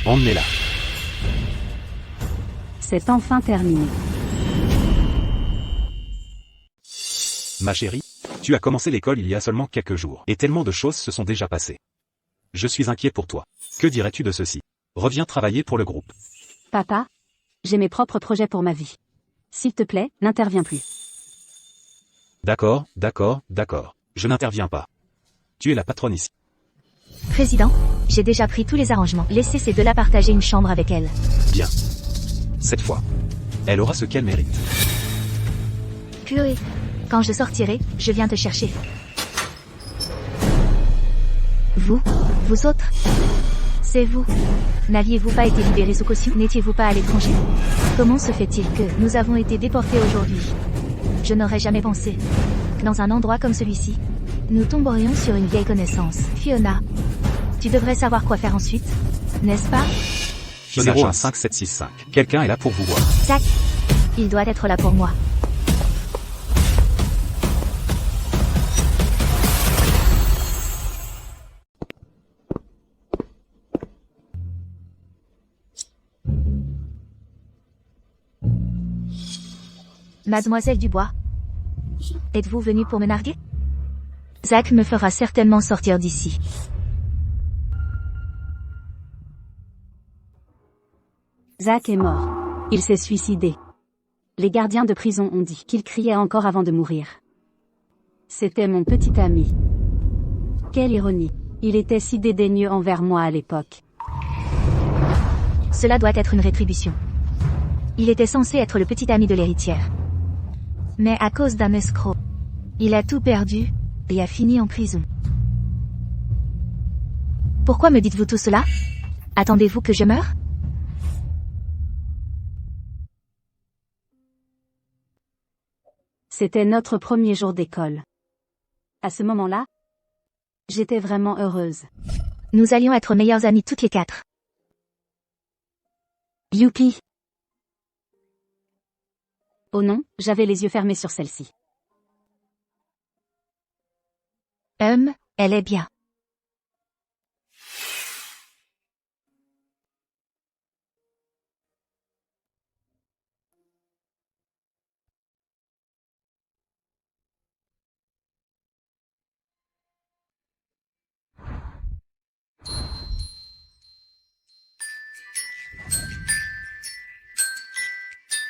Emmenez-la. C'est enfin terminé. Ma chérie, tu as commencé l'école il y a seulement quelques jours, et tellement de choses se sont déjà passées. Je suis inquiet pour toi. Que dirais-tu de ceci? Reviens travailler pour le groupe. Papa, j'ai mes propres projets pour ma vie. S'il te plaît, n'interviens plus. D'accord. Je n'interviens pas. Tu es la patronne ici. Président, j'ai déjà pris tous les arrangements. Laissez ces deux-là partager une chambre avec elle. Bien. Cette fois, elle aura ce qu'elle mérite. Chloé, quand je sortirai, je viens te chercher. Vous autres? C'est vous. N'aviez-vous pas été libérés sous caution? N'étiez-vous pas à l'étranger? Comment se fait-il que nous avons été déportés aujourd'hui? Je n'aurais jamais pensé. Dans un endroit comme celui-ci, nous tomberions sur une vieille connaissance. Fiona, tu devrais savoir quoi faire ensuite, n'est-ce pas? 015765. Quelqu'un est là pour vous voir. Zach, il doit être là pour moi. Mademoiselle Dubois, êtes-vous venue pour me narguer? Zach me fera certainement sortir d'ici. Zach est mort. Il s'est suicidé. Les gardiens de prison ont dit qu'il criait encore avant de mourir. C'était mon petit ami. Quelle ironie. Il était si dédaigneux envers moi à l'époque. Cela doit être une rétribution. Il était censé être le petit ami de l'héritière. Mais à cause d'un escroc, il a tout perdu, et a fini en prison. Pourquoi me dites-vous tout cela? Attendez-vous que je meure? C'était notre premier jour d'école. À ce moment-là, j'étais vraiment heureuse. Nous allions être meilleurs amis toutes les quatre. Youpi! Oh non, j'avais les yeux fermés sur celle-ci. Elle est bien.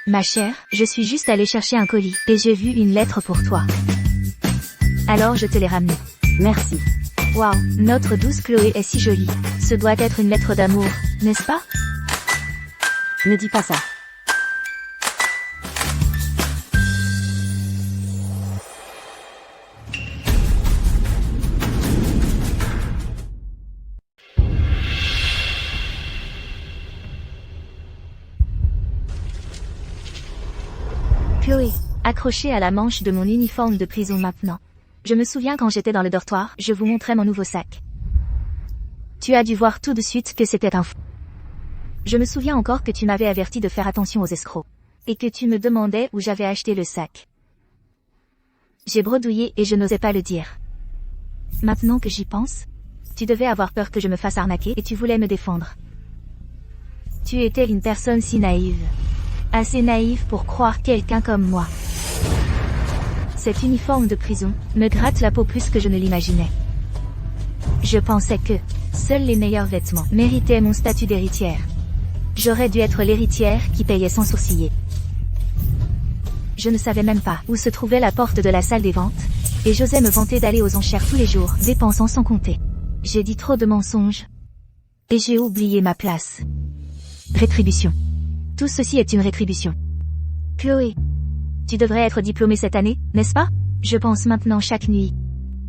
Ma chère, je suis juste allée chercher un colis, et j'ai vu une lettre pour toi. Alors je te l'ai ramenée. Merci. Waouh, notre douce Chloé est si jolie. Ce doit être une lettre d'amour, n'est-ce pas? Ne dis pas ça. Chloé, accrochée à la manche de mon uniforme de prison maintenant. Je me souviens quand j'étais dans le dortoir, je vous montrais mon nouveau sac. Tu as dû voir tout de suite que c'était un fou. Je me souviens encore que tu m'avais averti de faire attention aux escrocs. Et que tu me demandais où j'avais acheté le sac. J'ai bredouillé et je n'osais pas le dire. Maintenant que j'y pense, tu devais avoir peur que je me fasse arnaquer et tu voulais me défendre. Tu étais une personne si naïve. Assez naïve pour croire quelqu'un comme moi. Cet uniforme de prison me gratte la peau plus que je ne l'imaginais. Je pensais que seuls les meilleurs vêtements méritaient mon statut d'héritière. J'aurais dû être l'héritière qui payait sans sourciller. Je ne savais même pas où se trouvait la porte de la salle des ventes, et j'osais me vanter d'aller aux enchères tous les jours, dépensant sans compter. J'ai dit trop de mensonges. Et j'ai oublié ma place. Rétribution. Tout ceci est une rétribution. Chloé, tu devrais être diplômée cette année, n'est-ce pas? Je pense maintenant chaque nuit.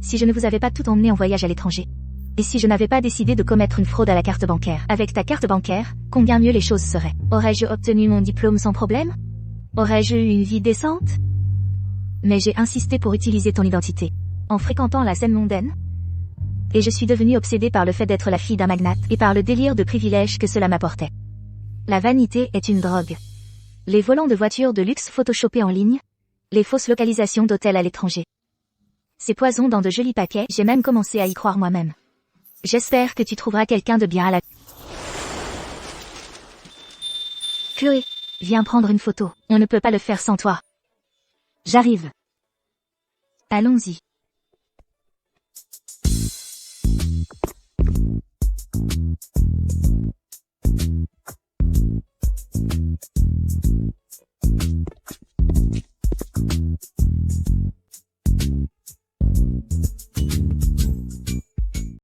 Si je ne vous avais pas tout emmené en voyage à l'étranger. Et si je n'avais pas décidé de commettre une fraude à la carte bancaire. Avec ta carte bancaire, combien mieux les choses seraient. Aurais-je obtenu mon diplôme sans problème? Aurais-je eu une vie décente? Mais j'ai insisté pour utiliser ton identité. En fréquentant la scène mondaine. Et je suis devenue obsédée par le fait d'être la fille d'un magnate et par le délire de privilèges que cela m'apportait. La vanité est une drogue. Les volants de voitures de luxe photoshopés en ligne. Les fausses localisations d'hôtels à l'étranger. Ces poisons dans de jolis paquets, j'ai même commencé à y croire moi-même. J'espère que tu trouveras quelqu'un de bien à la... Chloé, viens prendre une photo. On ne peut pas le faire sans toi. J'arrive. Allons-y.